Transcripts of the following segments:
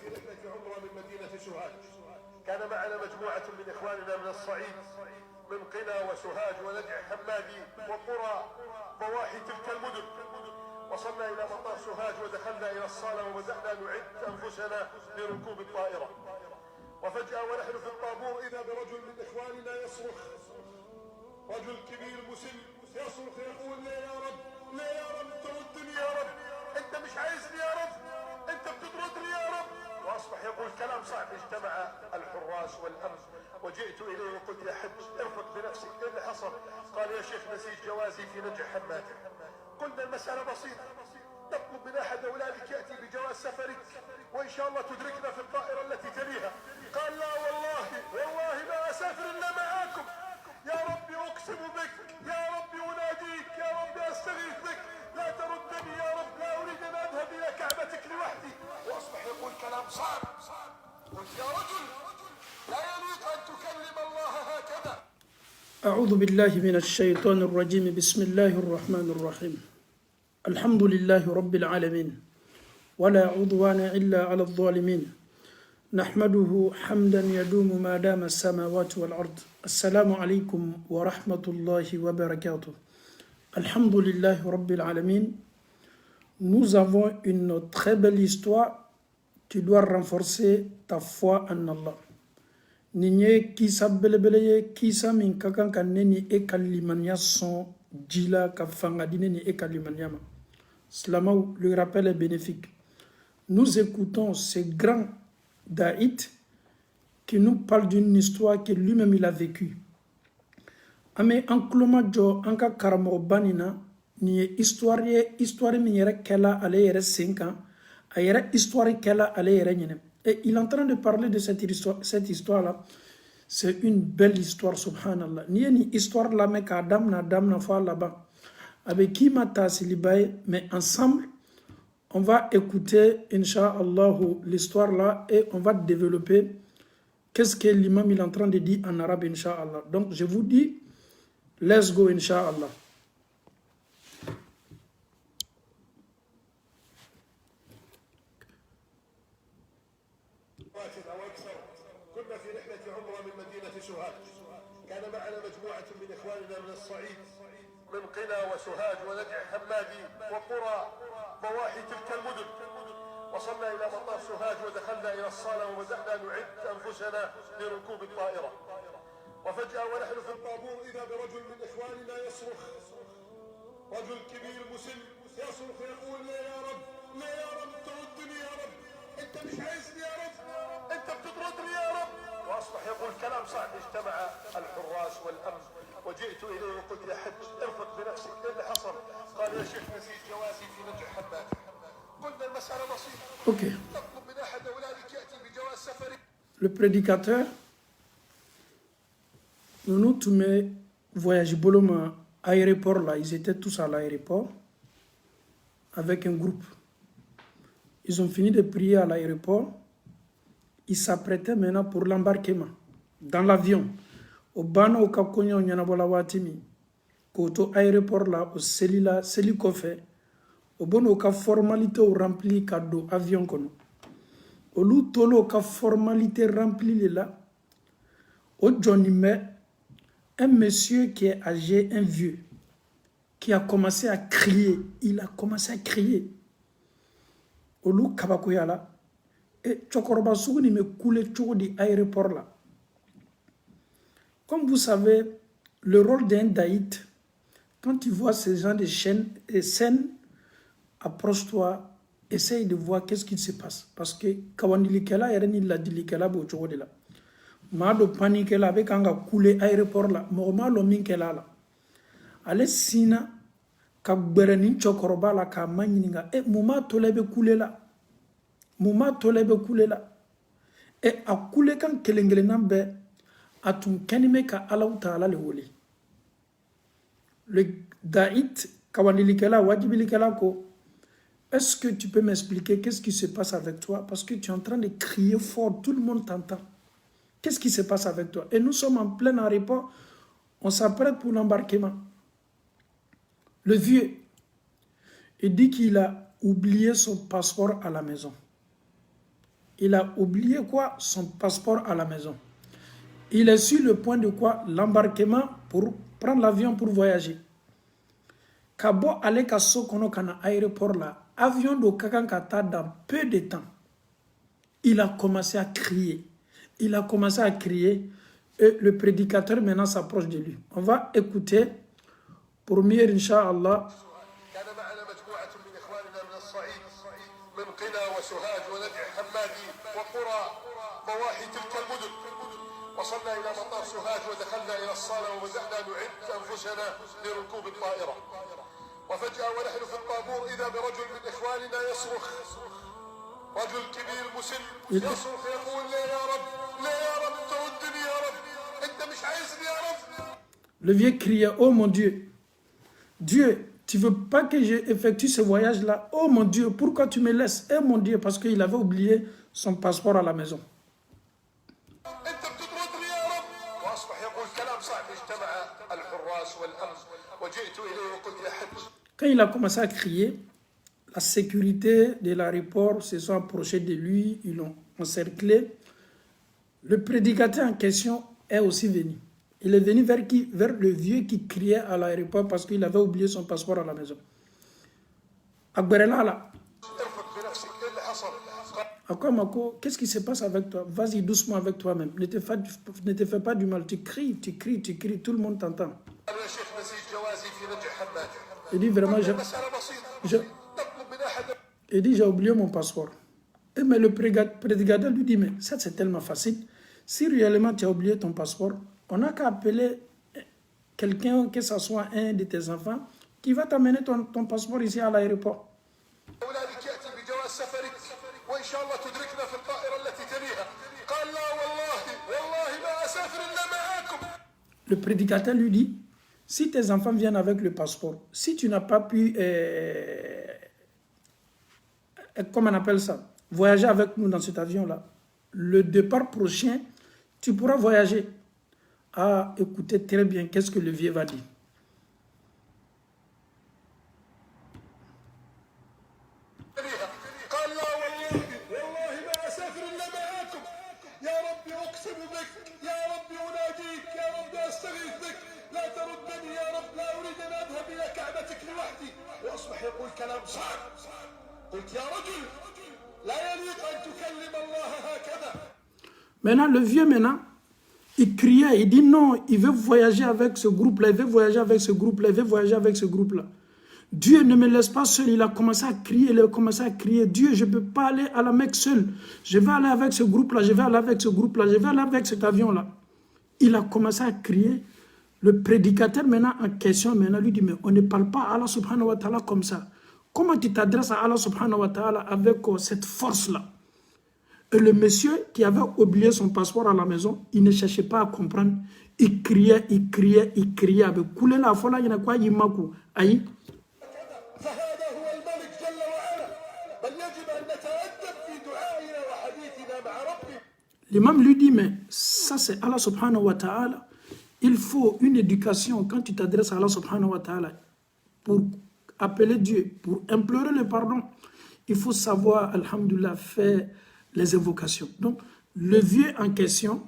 في رحلة عمرة من مدينة سوهاج. كان معنا مجموعة من إخواننا من الصعيد من قنا وسوهاج ونجع حمادي وقرى ضواحي تلك المدن. وصلنا إلى مطار سوهاج ودخلنا إلى الصالة وبدأنا نعد أنفسنا لركوب الطائرة. وفجأة ونحن في الطابور إذا برجل من إخواننا يصرخ، رجل كبير مسن يصرخ يقول: لا يا رب، لا يا رب تردني يا رب، أنت مش عايزني يا رب، أنت بتطردني يا رب. وأصبح يقول كلام صعب. اجتمع الحراس والأمن وجئت إليه وقلت: يا حج ارفق بنفسك، إيه اللي حصل؟ قال: يا شيخ نسيت جوازي في نجع حمادي. قلنا المسألة بسيطة، نطلب من أحد أولادك يأتي بجواز سفرك وإن شاء الله تدركنا في الطائرة التي تليها. قال: لا والله ما أسافر إلا معاكم. يا ربي أقسم بك، يا ربي أناديك، يا ربي أستغيث بك، لا تردني يا رب، لا أريد أن أذهب إلى كعبتك لوحدي. وأصبح يقول كلام صعب. قلت: يا رجل لا يليق أن تكلم الله هكذا. أعوذ بالله من الشيطان الرجيم. بسم الله الرحمن الرحيم. الحمد لله رب العالمين ولا عدوان إلا على الظالمين. نحمده حمدا يدوم ما دام السماوات والأرض. السلام عليكم ورحمة الله وبركاته. الحمد لله رب العالمين. Nous avons une très belle histoire. Tu dois renforcer ta foi en Allah. Ninye kisa belebeleye kisa min kakan ka neni e kalimania son djila ka fanga dineni e kalimania ma. Slamaou, le rappel est bénéfique. Nous écoutons ce grand Daït qui nous parle d'une histoire que lui-même il a vécue. Ame ankloma jo anka karamo banina ni histoire mi yere kela ale yere 5 ans, a yere histoire kela ale yere nyene. Et il est en train de parler de cette histoire-là. C'est une belle histoire, subhanallah. Ni une histoire là, mais qu'Adam na fois là-bas. Avec qui m'a silibaye, mais ensemble, on va écouter, Inch'Allah, l'histoire là et on va développer qu'est-ce que l'imam il est en train de dire en arabe, Inch'Allah. Donc, je vous dis, let's go, Inch'Allah. كنا في رحلة عمرة من مدينة سوهاج. كان معنا مجموعة من إخواننا من الصعيد من قنا وسوهاج ونجع حمادي وقرى ضواحي تلك المدن. وصلنا إلى مطار سوهاج ودخلنا إلى الصالة وبدأنا نعد أنفسنا لركوب الطائرة. وفجأة ونحن في الطابور إذا برجل من إخواننا يصرخ، رجل كبير مسن يصرخ يقول: لا يا رب، لا يا رب تردني يا رب، أنت مش عايزني يا رب، أنت بتطردني يا رب. وأصبح يقول كلام صعب. اجتمع الحراس والأمن وجئت إليه وقلت: يا حج ارفق بنفسك، إيه اللي حصل؟ قال: يا شيخ نسيت جوازي في نجع حمادي. قلنا المسألة بسيطة. Ok. نطلب من أحد أولادك يأتي بجواز سفري. Le prédicateur, nous tous mes voyages boloma aéroport là, ils étaient tous à l'aéroport avec un groupe. Ils ont fini de prier à l'aéroport. Ils s'apprêtaient maintenant pour l'embarquement dans l'avion. Au bano au kakonyo nyanabola watimi. Koto aéroport là, au celila, celikofe. Au bono ka formalité au rempli cadeau avion kono. Au loup tolo ka formalité rempli là. Au Johnny me un monsieur qui est âgé, un vieux, qui a commencé à crier. Il a commencé à crier. Au loup kabakoya là. Et Chokoroba Sougni me coulait toujours du aéroport là. Comme vous savez, le rôle d'un daït, quand tu vois ces gens de scènes, approche-toi, essaye de voir qu'est-ce qui se passe. Parce que Kawandilikela, Yarenila Dilikela, Bochodela. Mado Panikela, avec un coulé aéroport là, Mormalo Minkela là. Allez, Sina, Kabbereni Chokoroba la Kamaniga, et Mouma Tolebe coulé là. Mouma tolebe kule la. Et a kule kan kelengele nambe atun kenime ka alaw taala le woli. Le daït kawanilikela wajibilikela ko. Est-ce que tu peux m'expliquer qu'est-ce qui se passe avec toi? Parce que tu es en train de crier fort, tout le monde t'entend. Qu'est-ce qui se passe avec toi? Et nous sommes en plein aéroport, on s'apprête pour l'embarquement. Le vieux, il dit qu'il a oublié son passeport à la maison. il a oublié quoi? Son passeport à la maison. Il est sur le point de quoi? L'embarquement pour prendre l'avion pour voyager. Kabo ale ka so kono kana aéroport là, avion do kakan kata dans peu de temps. Il a commencé à crier. Il a commencé à crier et le prédicateur maintenant s'approche de lui. On va écouter première Inch'Allah. وصلنا إلى مطار سوهاج ودخلنا إلى الصالة وبدأنا نعد أنفسنا لركوب الطائرة وفجأة ونحن في الطابور إذا برجل من إخواننا يصرخ رجل كبير مسن يصرخ يقول لا يا رب لا يا رب تردني يا رب أنت مش عايزني يا رب. Le vieux criait, oh mon Dieu, Dieu, tu veux pas que j'effectue ce voyage-là? Oh mon Dieu, pourquoi tu me laisses? Eh mon Dieu, parce qu'il avait oublié son passeport à la maison. Quand il a commencé à crier, la sécurité de l'aéroport se sont approchés de lui, ils l'ont encerclé. Le prédicateur en question est aussi venu. Il est venu vers qui? Vers le vieux qui criait à l'aéroport parce qu'il avait oublié son passeport à la maison. Akbarela, Akwamako, qu'est-ce qui se passe avec toi? Vas-y doucement avec toi-même. Ne te fais pas du mal. Tu cries, tout le monde t'entend. Il dit vraiment, j'ai oublié mon passeport. Mais le prédicateur lui dit, mais ça c'est tellement facile. Si réellement tu as oublié ton passeport, on n'a qu'à appeler quelqu'un, que ce soit un de tes enfants, qui va t'amener ton passeport ici à l'aéroport. Le prédicateur lui dit, si tes enfants viennent avec le passeport, si tu n'as pas pu, comment on appelle ça, voyager avec nous dans cet avion-là, le départ prochain, tu pourras voyager. Ah, écoutez très bien, qu'est-ce que le vieux va dire. Maintenant, le vieux, il criait, il dit non, il veut voyager avec ce groupe-là, il veut voyager avec ce groupe-là, il veut voyager avec ce groupe-là. Dieu ne me laisse pas seul, il a commencé à crier, Dieu, je ne peux pas aller à la Mecque seul, je vais aller avec ce groupe-là, je vais aller avec ce groupe-là, je vais aller avec cet avion-là. Il a commencé à crier. Le prédicateur maintenant en question, lui dit, mais on ne parle pas à Allah subhanahu wa ta'ala comme ça. Comment tu t'adresses à Allah subhanahu wa ta'ala avec cette force-là? Et le monsieur qui avait oublié son passeport à la maison, il ne cherchait pas à comprendre. Il criait. Avec couler la folie, il y a quoi, il m'a coup. Aïe. L'imam lui dit, mais ça c'est Allah subhanahu wa ta'ala. Il faut une éducation quand tu t'adresses à Allah subhanahu wa ta'ala pour appeler Dieu, pour implorer le pardon. Il faut savoir, alhamdoulilah, faire les évocations. Donc, le vieux en question,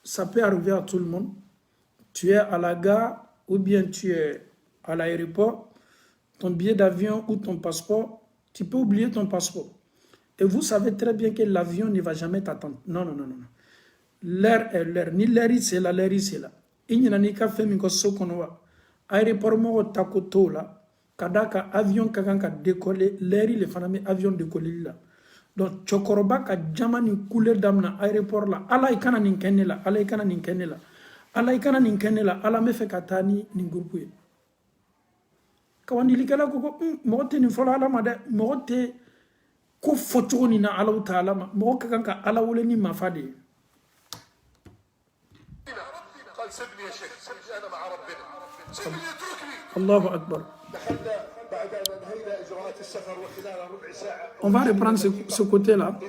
ça peut arriver à tout le monde. Tu es à la gare ou bien tu es à l'aéroport, ton billet d'avion ou ton passeport, tu peux oublier ton passeport. Et vous savez très bien que l'avion ne va jamais t'attendre. Non. L'air est l'air. Ni l'air c'est là, l'air c'est là. Il n'y a ni qu'à faire minko sokonwa. Aéroport mo takoto là. Kadaka avion kaganka décoller. L'air il est fanami avion décoller là. Donc chokoroba ka jamani couleur damna aéroport là. Ala ikana ninkene là. Ala ikana ninkene là. Ala me fait katani ningurpuye. Kawandi likala koko mote ni fola ala made mote ko fotoni na ala taala ma mo kanka ala wole ni mafade. Allahu Akbar. On va reprendre ce côté-là.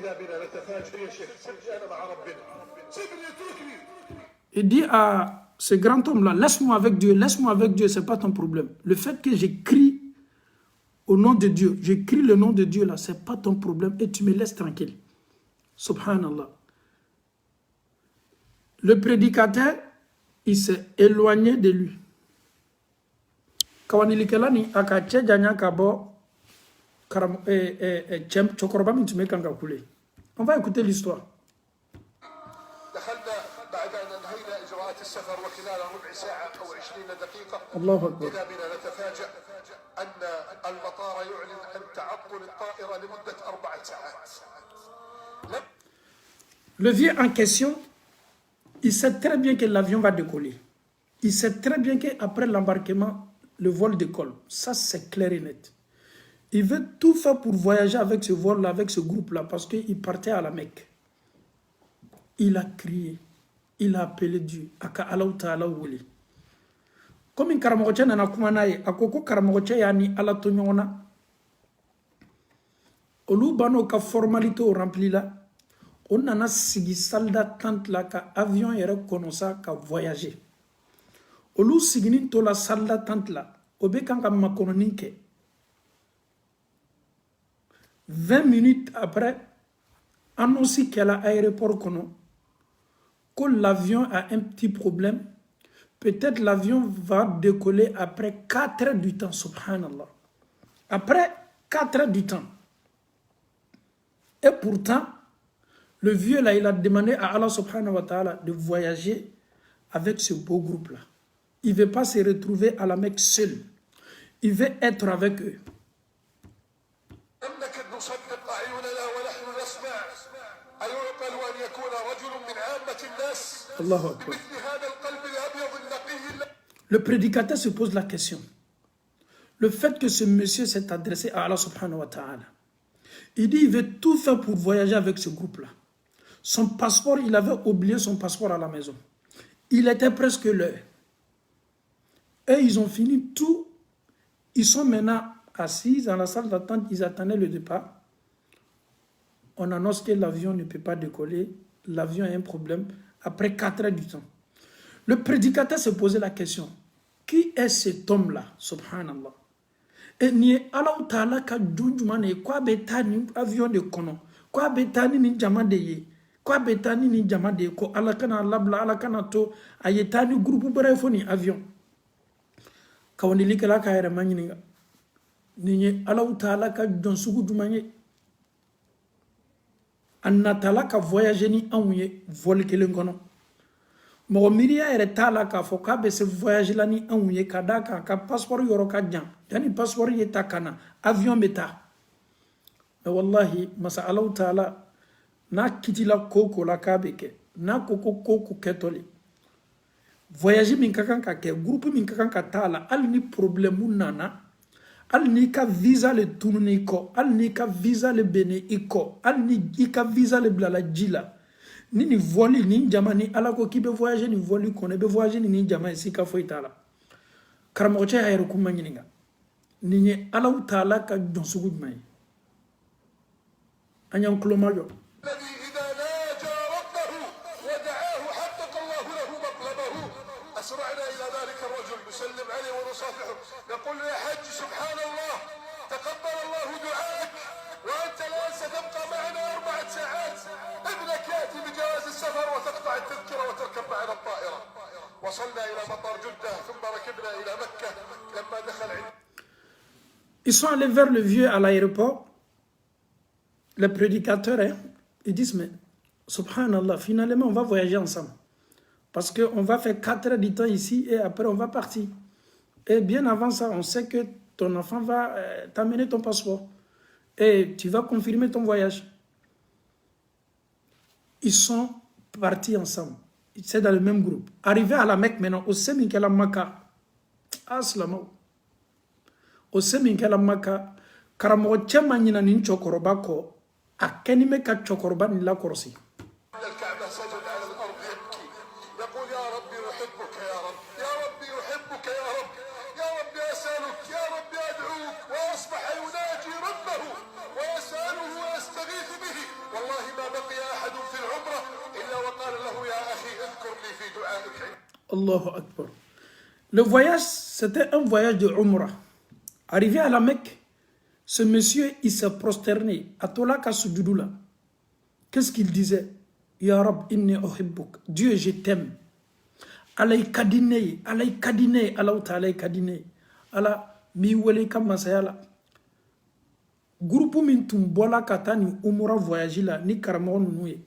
Il dit à ce grand homme-là, laisse-moi avec Dieu, ce n'est pas ton problème. Le fait que j'écris au nom de Dieu, j'écris le nom de Dieu là, ce n'est pas ton problème et tu me laisses tranquille. Subhanallah. Le prédicateur, il s'est éloigné de lui. On va écouter l'histoire. الله أكبر. Le vieux en question, il sait très bien que l'avion va décoller. Il sait très bien qu'après l'embarquement, le vol décolle. Ça, c'est clair et net. Il veut tout faire pour voyager avec ce vol-là, avec ce groupe-là, parce qu'il partait à la Mecque. Il a crié, il a appelé Dieu. Aka Allah Ta'ala wuli. Comme une karamogoche nana kumanaye, akoko karamogoche yani ala tonyona. Olu bano ka formalité au rempli là. On a sigi salda tante la ka avion yere konosa ka voyager. Olu sigini to la salda tante la. Obe kanka makononinke. 20 minutes après, annonce qu'elle a aéroport kono. Que l'avion a un petit problème. Peut-être l'avion va décoller après 4 heures du temps, subhanallah. Après 4 heures du temps. Et pourtant, le vieux là, il a demandé à Allah subhanahu wa ta'ala de voyager avec ce beau groupe là. Il ne veut pas se retrouver à la Mecque seul. Il veut être avec eux. Allahu Akbar. Le prédicateur se pose la question. Le fait que ce monsieur s'est adressé à Allah subhanahu wa ta'ala, il dit qu'il veut tout faire pour voyager avec ce groupe-là. Son passeport, il avait oublié son passeport à la maison. Il était presque l'heure. Et ils ont fini tout. Ils sont maintenant assis dans la salle d'attente. Ils attendaient le départ. On annonce que l'avion ne peut pas décoller. L'avion a un problème. Après 4 heures du temps. Le prédicateur se posait la question. Qui est cet homme-là? Subhanallah. Et ni Allah Ta'ala ka djunjumane kwa betani avion de kono. Kwa betani ni jama de ye. Kwa betani ni jama de ko Allah kana labla Allah kana to ayetani groupe brefoni avion. Kawani likala ka yere manyininga. Ni Allah Ta'ala ka jonsugu jumanye. Annatala ka voyager ni anouye vol kelen kono. Mo miria ere tala ka foka be se voyage la ni anouye kadaka ka passeport yoro ka jan. Yani passeport yeta kana avion beta. Mais wallahi masa Allah Ta'ala na kitila koko la kabeke na koko ketoli. Voyager min kakan ka ke groupe min kakan ka tala al ni problème nana. Al ni ka visa le tununi ko, al ni ka visa le bene iko, al ni ka visa le blala jila. Ni voli ni jama ni ala ko kibe voyager ni voli ko ne be voyager ni jama isi ka fo itala. Karamo che ayru kuma nyininga. Ni ala utala ka jonsugu mai. Anyam klomayo. أسرعنا إلى ذلك الرجل نسلم عليه ونصافحه نقول يا حج سبحان الله تقبل الله دعائك وأنت الآن ستبقى معنا 4 ساعات ابنك يأتي بجواز السفر وتقطع التذكرة وتركب معنا الطائرة وصلنا إلى مطار جدة ثم ركبنا إلى مكة لما دخل عند Ils sont allés vers le vieux à l'aéroport. Les prédicateurs, ils disent mais subhanallah, finalement on va voyager ensemble. Parce qu'on va faire 4 heures de temps ici et après on va partir. Et bien avant ça, on sait que ton enfant va t'amener ton passeport. Et tu vas confirmer ton voyage. Ils sont partis ensemble. C'est dans le même groupe. Arrivé à la Mecque maintenant, au Seminkela Maka. Aslamo. Au Seminkela Maka. Karamo Tchema Nina Nin Chokorobako. A Kenime Ka Chokoroba Nila Korsi. Allahu Akbar. Le voyage, c'était un voyage de Umrah. Arrivé à la Mecque, ce monsieur, il s'est prosterné à Tolaka Sujudoula. Qu'est-ce qu'il disait? Ya Rab, inni uhibbuk. Dieu, je t'aime. Alay kadine, Allah ta'ala kadine. Allah, mi wele kam masayala. Groupe min tumbola katani Umrah voyage la, ni karamo nouye.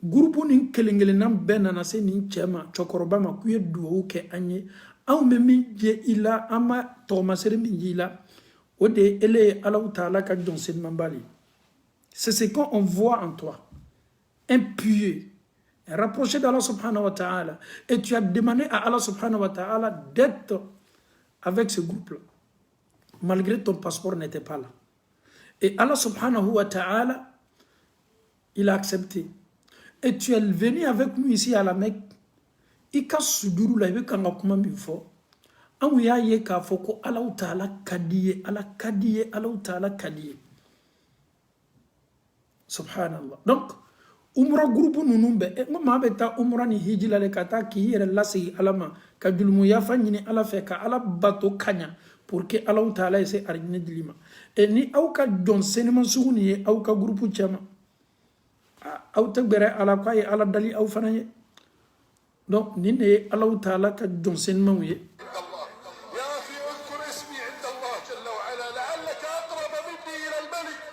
Groupe ni kelengelenam benana se ni chema, chokorobama kuye duo ke anye. Aou memi je ila ama tomasere mi ila. Ode ele Allah ta'ala ka jonsen mambali. C'est ce qu'on voit en toi. Un pieux, rapproché d'Allah subhanahu wa ta'ala. Et tu as demandé à Allah subhanahu wa ta'ala d'être avec ce groupe-là. Malgré ton passeport n'était pas là. Et Allah subhanahu wa ta'ala, il a accepté. Et tu es venu avec nous ici à la Mecque. Ika suduru la ibe kanga kuma mifo. Angu ya ye ka foko Allah ta'ala kadiye, Allah ta'ala kadiye. Subhanallah. Donc, Umrah groupe nunumbe, ngoma beta umrah ni hijila le kata ki yere lasi alama ka dulmu ya fanyini ala fe ka ala bato kanya pour que Allah ta'ala ese arine dilima. Et ni au ka don senema suguni au ka groupe chama. Au te bere ala kwa ye ala dali au fanaye. Donc ni ne Allah ta'ala ka don senema wiye.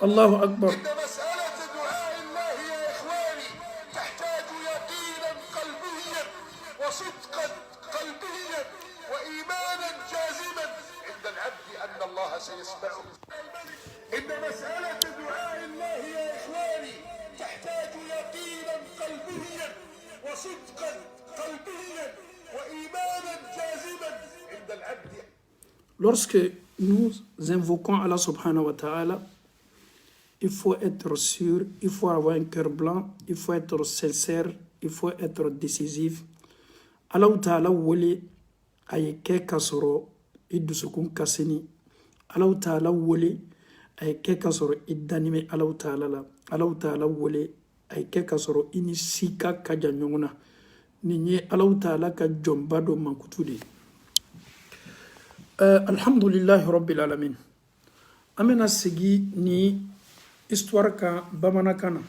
Allahu Akbar. وصدقا قلبيا وإيمانا جازما عند العبد أن الله سيسمعه. إن مسألة دعاء الله يا إخواني تحتاج يقينا قلبيا وصدقا قلبيا وإيمانا جازما عند العبد. Lorsque nous invoquons Allah subhanahu wa ta'ala, il faut être sûr, il faut avoir un cœur blanc, il faut être sincère, il faut être décisif. Allah ta'ala wole ay ke kasoro idusukun kasini. Allah ta'ala wole ay ke kasoro idanime Allah ta'ala la. Allah ta'ala wole ay ke kasoro ini sika kaja nyongona. Ninye Allah ta'ala ka jombado mankutudi. Alhamdulillahi rabbil alamin. Amena sigi ni histoire ka bamanakana.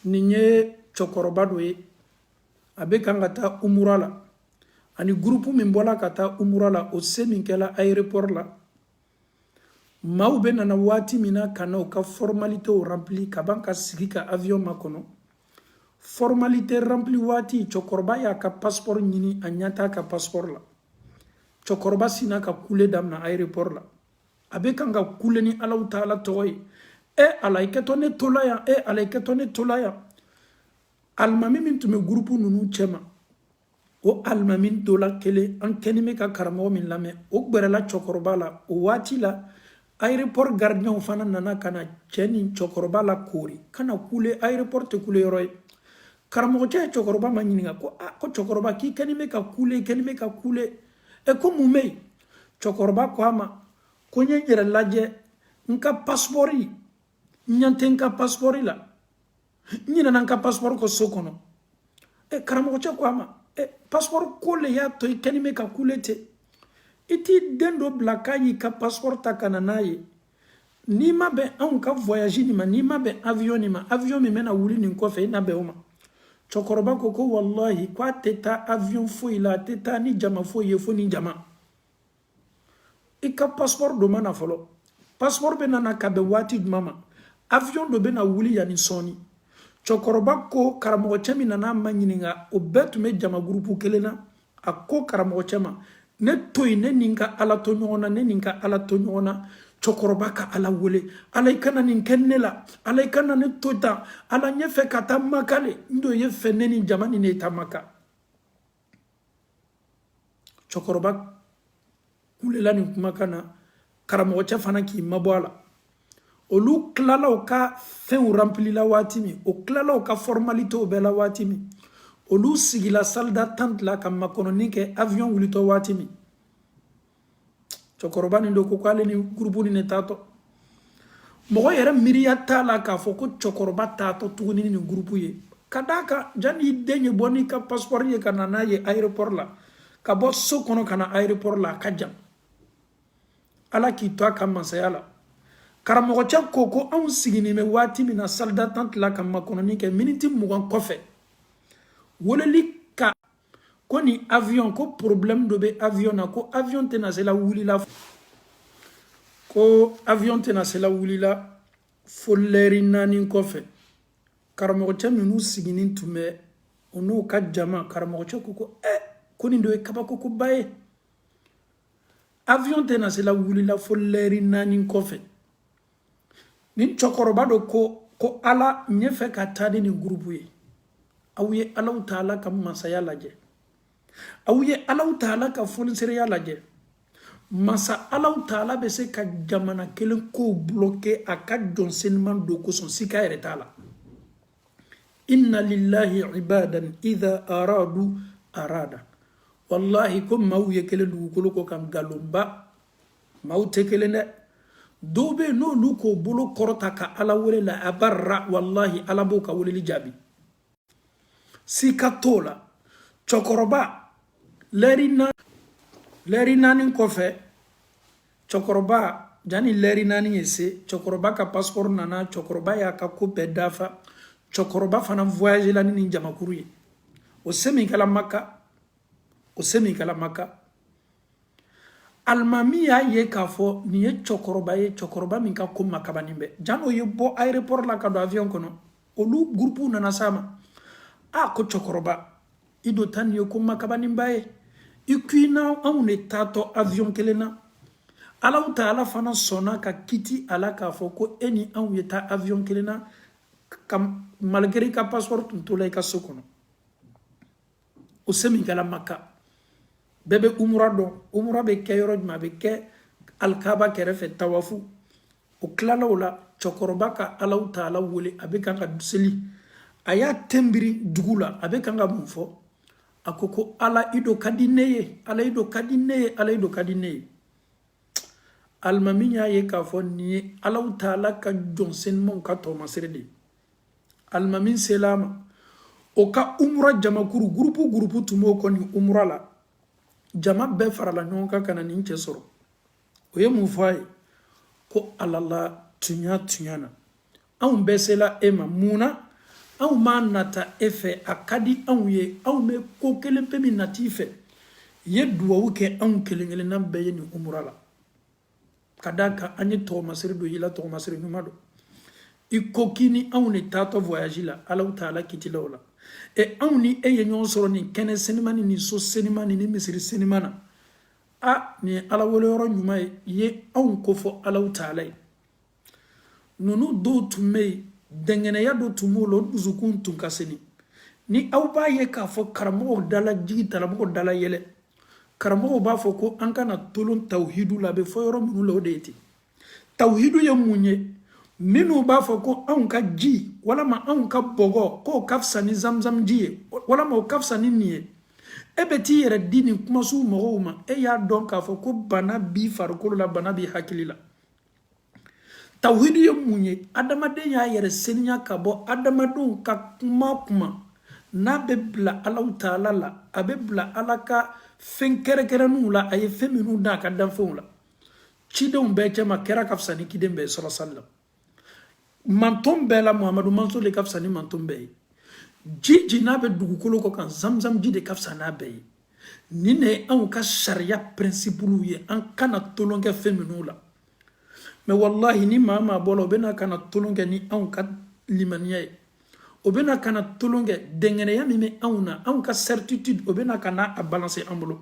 Ninye chokorobado e abe kangata umurala ani groupe min bola kata umurala o semin kala aéroport la maube nana wati mina kana ka formalité o rempli ka banka sigi ka avion makono formalité rempli wati chokorba ya ka passeport nyini anyata ka passeport la chokorba sina ka kule damna aéroport la abe kanga kule ni Allah ta'ala toy e alaike tone tolaya e alaike tone tolaya almami min tume groupe nunu chema o almami dola kele an kenime ka karamo min lame o gberela chokorba la o wati la aéroport gardien fana nana kana cheni chokorba la kori kana kule aéroport te kule roy karamo che chokorba manyininga ko chokorba ki kenime ka kule e ko mumei chokorba ko ama ko nyere laje nka passport nyante nka passport la nyina nanka passeport ko sokono e karamo cha kwama e passeport ko le ya to ikanime ka kulete iti dendo blaka yi ka passeport takana naye ni mabe an ka voyage ni ma ni mabe avion ni ma avion mi mena wuli ni ko fe na be oma chokoroba ko wallahi kwa teta avion fo ila teta ni jama fo ye fo ni jama ika passeport do mana folo passeport be nana ka be wati mama avion do be na wuli ya ni soni chokoroba ko karamo chemi nana manyininga o betu me jama groupe kelena akko karamo chema ne toy ne ninka ala to nyona ne ninka ala to nyona chokoroba ka ala wole ala ikana ninkennela ala ikana ne tota ala nyefe kata makale ndo yefe neni jamani ne tamaka chokoroba kulela ni kumakana karamo chafana ki mabwala olu klala o ka fin rempli la watimi o klala o ka formalité o bela watimi olu sigila salle d'attente la kam makono nike avion wulito watimi chokorobani ndo ko kwale ni groupe ni tato mo yere miriya tala ka foko chokoroba tato tuguni ni groupe ye kadaka jani denye boni ka passeport ye kana na ye aéroport la ka bo so kono kana aéroport la ka jam ala ki to ka masaya la karamogo cha koko an sigini me wati mina salle d'attente la kam makono ni ke minute mugan kofe woleli ka koni avion ko problème do be avion na ko avion tena se la wuli la ko avion tena se la wuli la folleri nani kofe karamogo cha minu sigini tume ono ka jama karamogo cha koko koni do e kabako ko baye avion tena se la wuli la folleri nani kofe nin chokoroba do ko ala nyefe ka tadi ni groupe ye awye ala taala ka masaya laje awye ala taala ka fonisere laje masa ala taala be se ka jamana kelen ko bloquer aka jonsenman do ko son sika ere taala inna lillahi ibadan idha arada wallahi kum mawye kelen du ko kam galumba mawte kelen de dobe no luko bolo korota ka ala wele la abarra wallahi ala bo ka wele li jabi sikatola chokoroba leri nani kofe chokoroba jani leri nani yese chokoroba ka passeport nana chokoroba ya ka coupe dafa chokoroba fana voyage la ni jamakuru ye o semi kala maka almami ya ye ka fo ni ye chokoroba min ka kuma kabanimbe jano ye bo aéroport la ka do avion kono olu groupe nana sama ko chokoroba ido tan ye kuma kabanimba ye ikuina amune tato avion kelena ala taala fana sona ka kiti ala ka fo ko eni an yeta avion kelena kam malgré ka passeport to ka sokono o semi kala makka bebe umra be ke yoro ma be ke alkaba kerefe tawafu o klala wala chokoroba ka ala taala wole abe kan ka duseli aya tembiri dugula abe kan ga mufo akoko ala ido kadineye almaminya ye ka fo ni ala taala ka jonsen mon ka to masrede almamin selama o ka umra jamakuru grupu tumo ko ni umra la jama be farala nyonka kana ni soro o ye mufai ko alala tunyana an besela ema muna an ma nata efe akadi an ye an me ko kelen pe min natife ye duwawu ke an kelen nan be ni umra la kadaka anyi to masiri do yila to masiri numado ikokini an ne tato voyage la ala taala kitilola e an ni ye nyon soro ni kene senimani ni so senimani ni misiri senimana ni ala wolo yoro nyuma ye an ko fo ala taala nunu do tume dengene ya do tumulo duzukun tun kaseni ni aw ba ye ka fo karamo dala jigi talamo dala yele karamo ba fo ko an kana tolon tawhidu la be fo yoro munu lo deeti tawhidu ye munye minu ba fo ko an ka ji wala ma an ka bogo ko kafsani zamzam ji wala ma kafsani niye ebeti yere dini kuma su mo ma e ya don ka fo ko bana bi farko la bana bi hakilila tawhidu ye munye adamade ya yere senya ka bo adamadu ka kuma na bebla Allah taala la abebla alaka fenkere nula ay feminu da ka dan fon la chidon be ma kera kafsani kidem be sallallahu alaihi wasallam mantom be la muhammadu manso le kafsani mantom be jiji na be dugukolo ko kan zamzam ji de kafsana be ni ne an ka sharia principle ye an kana tolonge feminu la mais wallahi ni mama bolo bena kana tolonge ni an ka limaniye obena kana tolonge dengene ya mime auna an ka certitude obena kana a balancer ambulo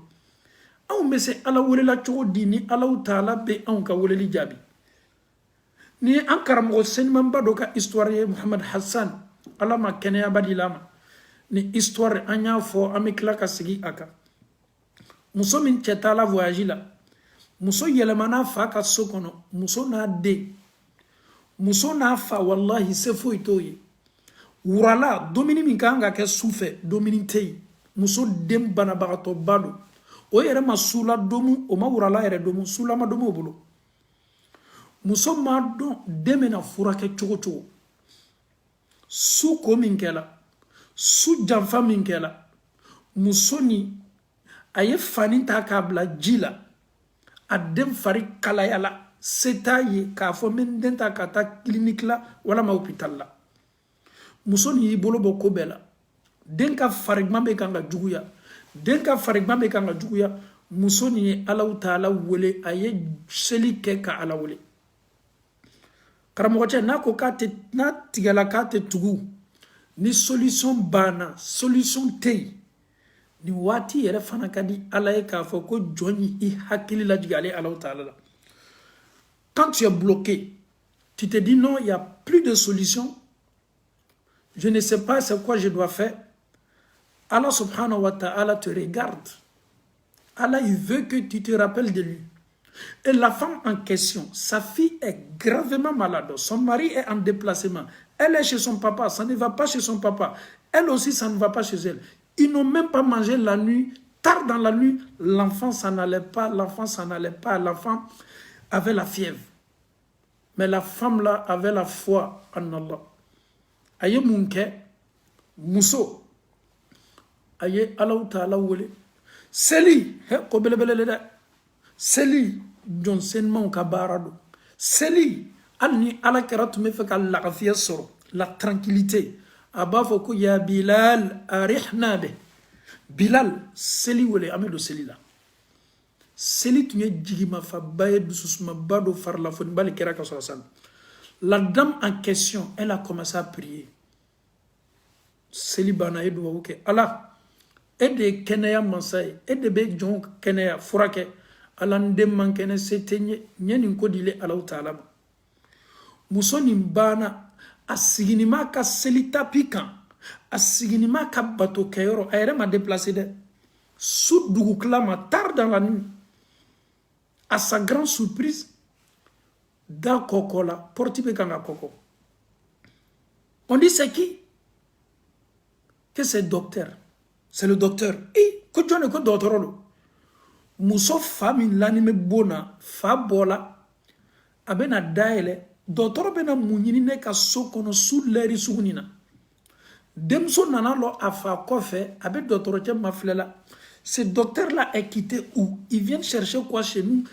an mese ala wolela chogo dini ala taala be an ka woleli jabi ni an karamo senman bado ka histoire ye Muhammad Hassan ala ma kenya badilama ni histoire anya fo amikla ka sigi aka muso min chetala voyage la muso yelemana fa ka sokono muso na de muso na fa wallahi se fo itoye wurala domini min kanga ke sufe domini tei muso dem bana bagato balo o yere masula domu o ma wurala yere domu sula ma domu bolo muso ma don demena furake chogo su ko min kela su janfa min kɛla muso ni a ye fani ta k'a bila ji la a den fari kalayala se t'a ye k'a fɔ n bɛ n den ta ka taa clinique la walama hôpital la muso ni y'i bolo bɔ ko bɛɛ la den ka farigman bɛ kan ka juguya den ka farigman bɛ kan ka juguya muso ni ye Alahu Taala wele a ye seli kɛ ka Ala wele karamɔgɔ cɛ n'a ko k'a tɛ n'a tigɛla k'a tɛ tugu ni solution banna solution tɛ yen nin waati yɛrɛ fana ka di Ala ye k'a fɔ ko jɔn yi i hakili lajigin ale Alahu Taala la quand tu es bloqué tu te dis non il y a plus de solution je ne sais pas c'est quoi je dois faire Allah subhanahu wa ta'ala te regarde Allah il veut que tu te rappelles de lui et la femme en question sa fille est gravement malade son mari est en déplacement elle est chez son papa ça ne va pas chez son papa elle aussi ça ne va pas chez elle ils n'ont même pas mangé la nuit tard dans la nuit l'enfant s'en allait pas l'enfant avait la fièvre mais la femme là avait la foi en Allah aye munke muso aye Allahu Taala wele seli he ko belebele da seli Johnson man ka barado seli alni ala karatu me fa ka lafiya soro la tranquillité aba fo ko ya Bilal arihna be Bilal seli wele amedo seli la seli tunye jigima fa baye dususuma bado farla fo bali kera ka sallallahu. La dame en question elle a commencé à prier seli bana edu wuke ala ede kenaya masai ede be jon kenaya furake ala ndem man kene setenye nyani ko dile Allahu Taala muso ni bana asiginima ka seli tapikan asiginima ka bato kayoro ayre ma déplacé de sous dugu klama tard dans la nuit à sa grande surprise dans Koko la porte be kanga Koko on dit c'est qui que c'est docteur c'est le docteur et ko jone ko docteur lo muso famille l'anime bona fa bola abena daele docteur bena munyini ne ka sokono sous leri sugunina demso nana lo afa kofe abe docteur ke maflela ce docteur là est quitté où il vient chercher quoi chez nous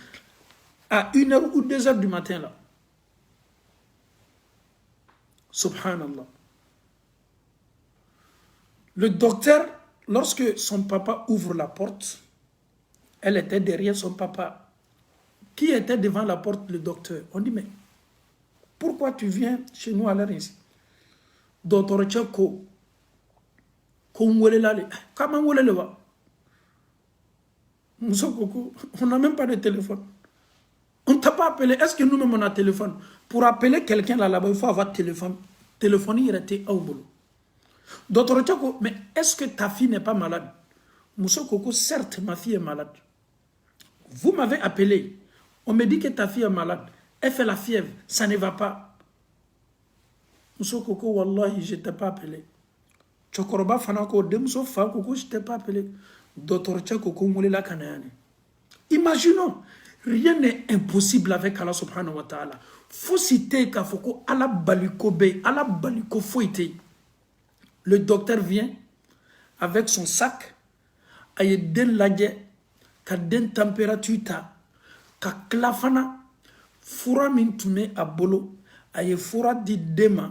à 1h ou 2h du matin là subhanallah le docteur lorsque son papa ouvre la porte elle était derrière son papa qui était devant la porte le docteur on dit mais pourquoi tu viens chez nous à l'heure ici docteur Tchako comment le va on n'a même pas de téléphone on t'a pas appelé est-ce que nous-mêmes on a téléphone pour appeler quelqu'un là-bas il faut avoir téléphone téléphonie il était au boulot. Docteur Tchako, mais est-ce que ta fille n'est pas malade? Mousso Koko, certes, ma fille est malade. Vous m'avez appelé. On me dit que ta fille est malade. Elle fait la fièvre. Ça ne va pas. Mousso Koko, wallahi, je ne t'ai pas appelé. Chokoroba Fanako, Demso Fakoko, je ne t'ai pas appelé. Docteur Tchako, Moulela Kanayane. Imaginons, rien n'est impossible avec Allah subhanahu wa ta'ala. Faut citer Kafoko, Allah baliko be, Allah baliko foite. Le docteur vient avec son sac, aye den lagye, ka den température ta, ka klafana, fura min tume a bolo, aye fura di dema,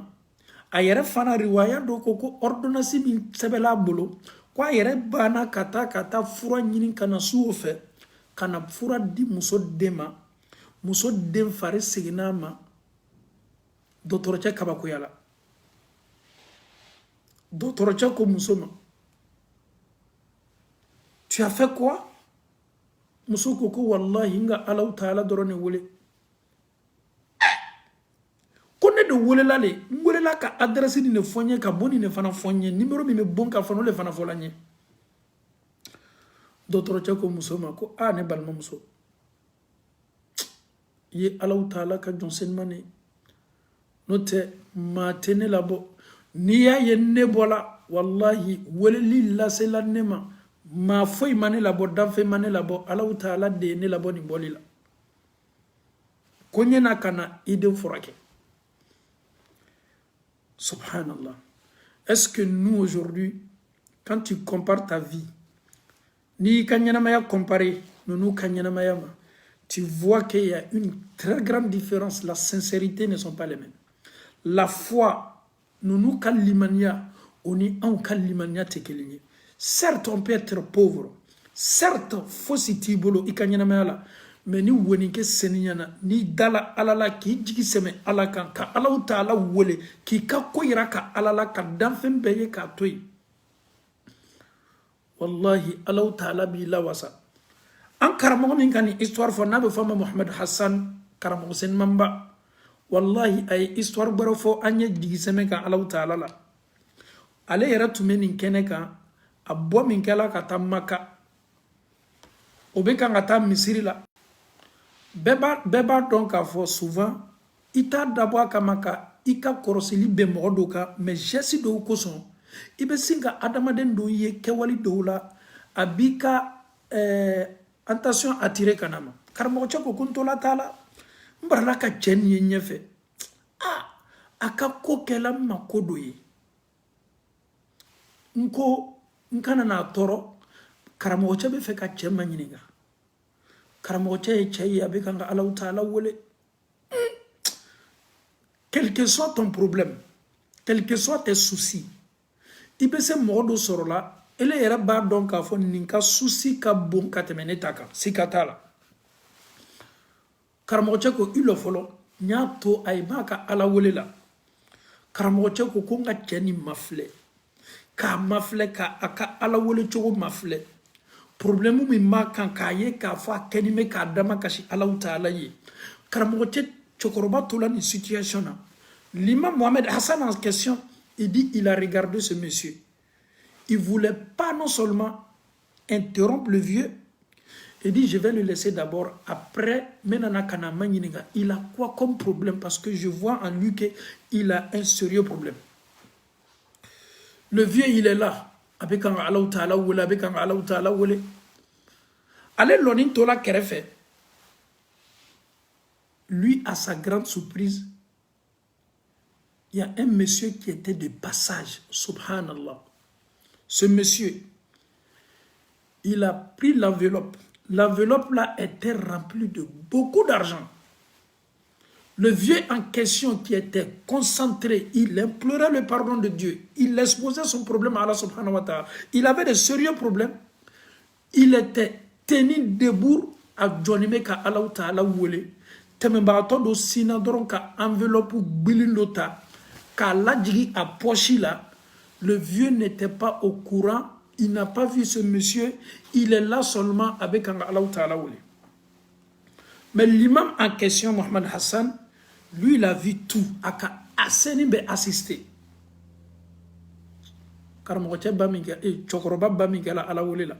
ayere fana riwaya do koko ordonnance min sebela bolo, kwa yere bana kata fura nyini kana suofe, kana fura di muso dema, muso den fare signama, docteur Kabakoyala. Docteur Tchako Moussoma, tu as fait quoi? Mousso Koko wallahi nga Allahu Taala dorone wole. Konne de wole la le, wole la ka adresse ni ne fonye ka boni ne fana fonye, numéro mi me bon ka fano le fana folanye. Docteur Tchako Moussoma ko ne balma muso. Ye Allahu Taala ka jonsen mane. Note matene labo. Niya yenne bola wallahi weleli la sela nema ma foi mane labo danfe mane labo Allahu Taala de ne labo ni bolila konyena kana ide furake subhanallah est-ce que nous aujourd'hui, quand tu compares ta vie, ni kanyanamaya comparé, nous kanyanamaya, tu vois qu'il y a une très grande différence. La sincérité ne sont pas les mêmes. La foi, nous kalimania, on est en kalimania tekelinye. Certes, on peut être pauvre. Certes, faut si tibolo ikanyanamaya la. Mais ni wenike seniana ni dala alala ki jigi seme alaka ka alaw taala wole ki ka koyra ka alala ka danfen beye ka toy wallahi alaw taala bi la wasa an karamo min kan histoire fo nabe fama Mohamed Hassan karamo sen mamba wallahi ay histoire baro fo anya jigi seme ka alaw taala la ale yara tumeni keneka abbo min kala ka tamaka obeka ngata misiri la Beba donc à fois souvent, il t'a d'abord kamaka, il ka korosili be modoka, mais jesi do koson. Ibe singa adamaden do ye kewali do la, abika attention attiré kanama. Karamo chako kuntola tala, mbarala ka chen ye nyefe. Ah, aka kokela makodo ye. Nko nkana na toro, karamo chabe fe ka chen manyiniga. Quel que soit ton problème, quel que soit tes soucis, il peut se mordre sur là, et les rabats donc à fond ninka souci ka bon katemenetaka, si katala. Karamocheko il le follow, nyato aibaka ala wolela. Karamocheko konga cheni mafle, ka mafle ka aka ala wole chogo mafle. Problème mi ma kan ka ye ka fa kenime ka dama kashi Allahu Taala ye karamote chokoroba tola ni situation na l'imam Mohamed Hassan en question il dit il a regardé ce monsieur il voulait pas non seulement interrompre le vieux il dit je vais le laisser d'abord après menana kana manyininga il a quoi comme problème parce que je vois en lui que il a un sérieux problème le vieux il est là avec un Allah Ta'ala ou avec un Allah Ta'ala ou allez l'onin tola kerefe lui à sa grande surprise il y a un monsieur qui était de passage subhanallah ce monsieur il a pris l'enveloppe là était remplie de beaucoup d'argent. Le vieux en question qui était concentré, il implorait le pardon de Dieu. Il exposait son problème à Allah subhanahu wa ta'ala. Il avait de sérieux problèmes. Il était tenu debout à Johnny ka Allah ta'ala wole. Temembato do sinadoron ka enveloppe bilindota. Ka ladjigi à pochi là. Le vieux n'était pas au courant. Il n'a pas vu ce monsieur. Il est là seulement avec Allah ta'ala wole. Mais l'imam en question, Mohamed Hassan, lui, il a vu tout. Aka aseni be assisté. Karamoche baminga chokoroba baminga la ala wole la.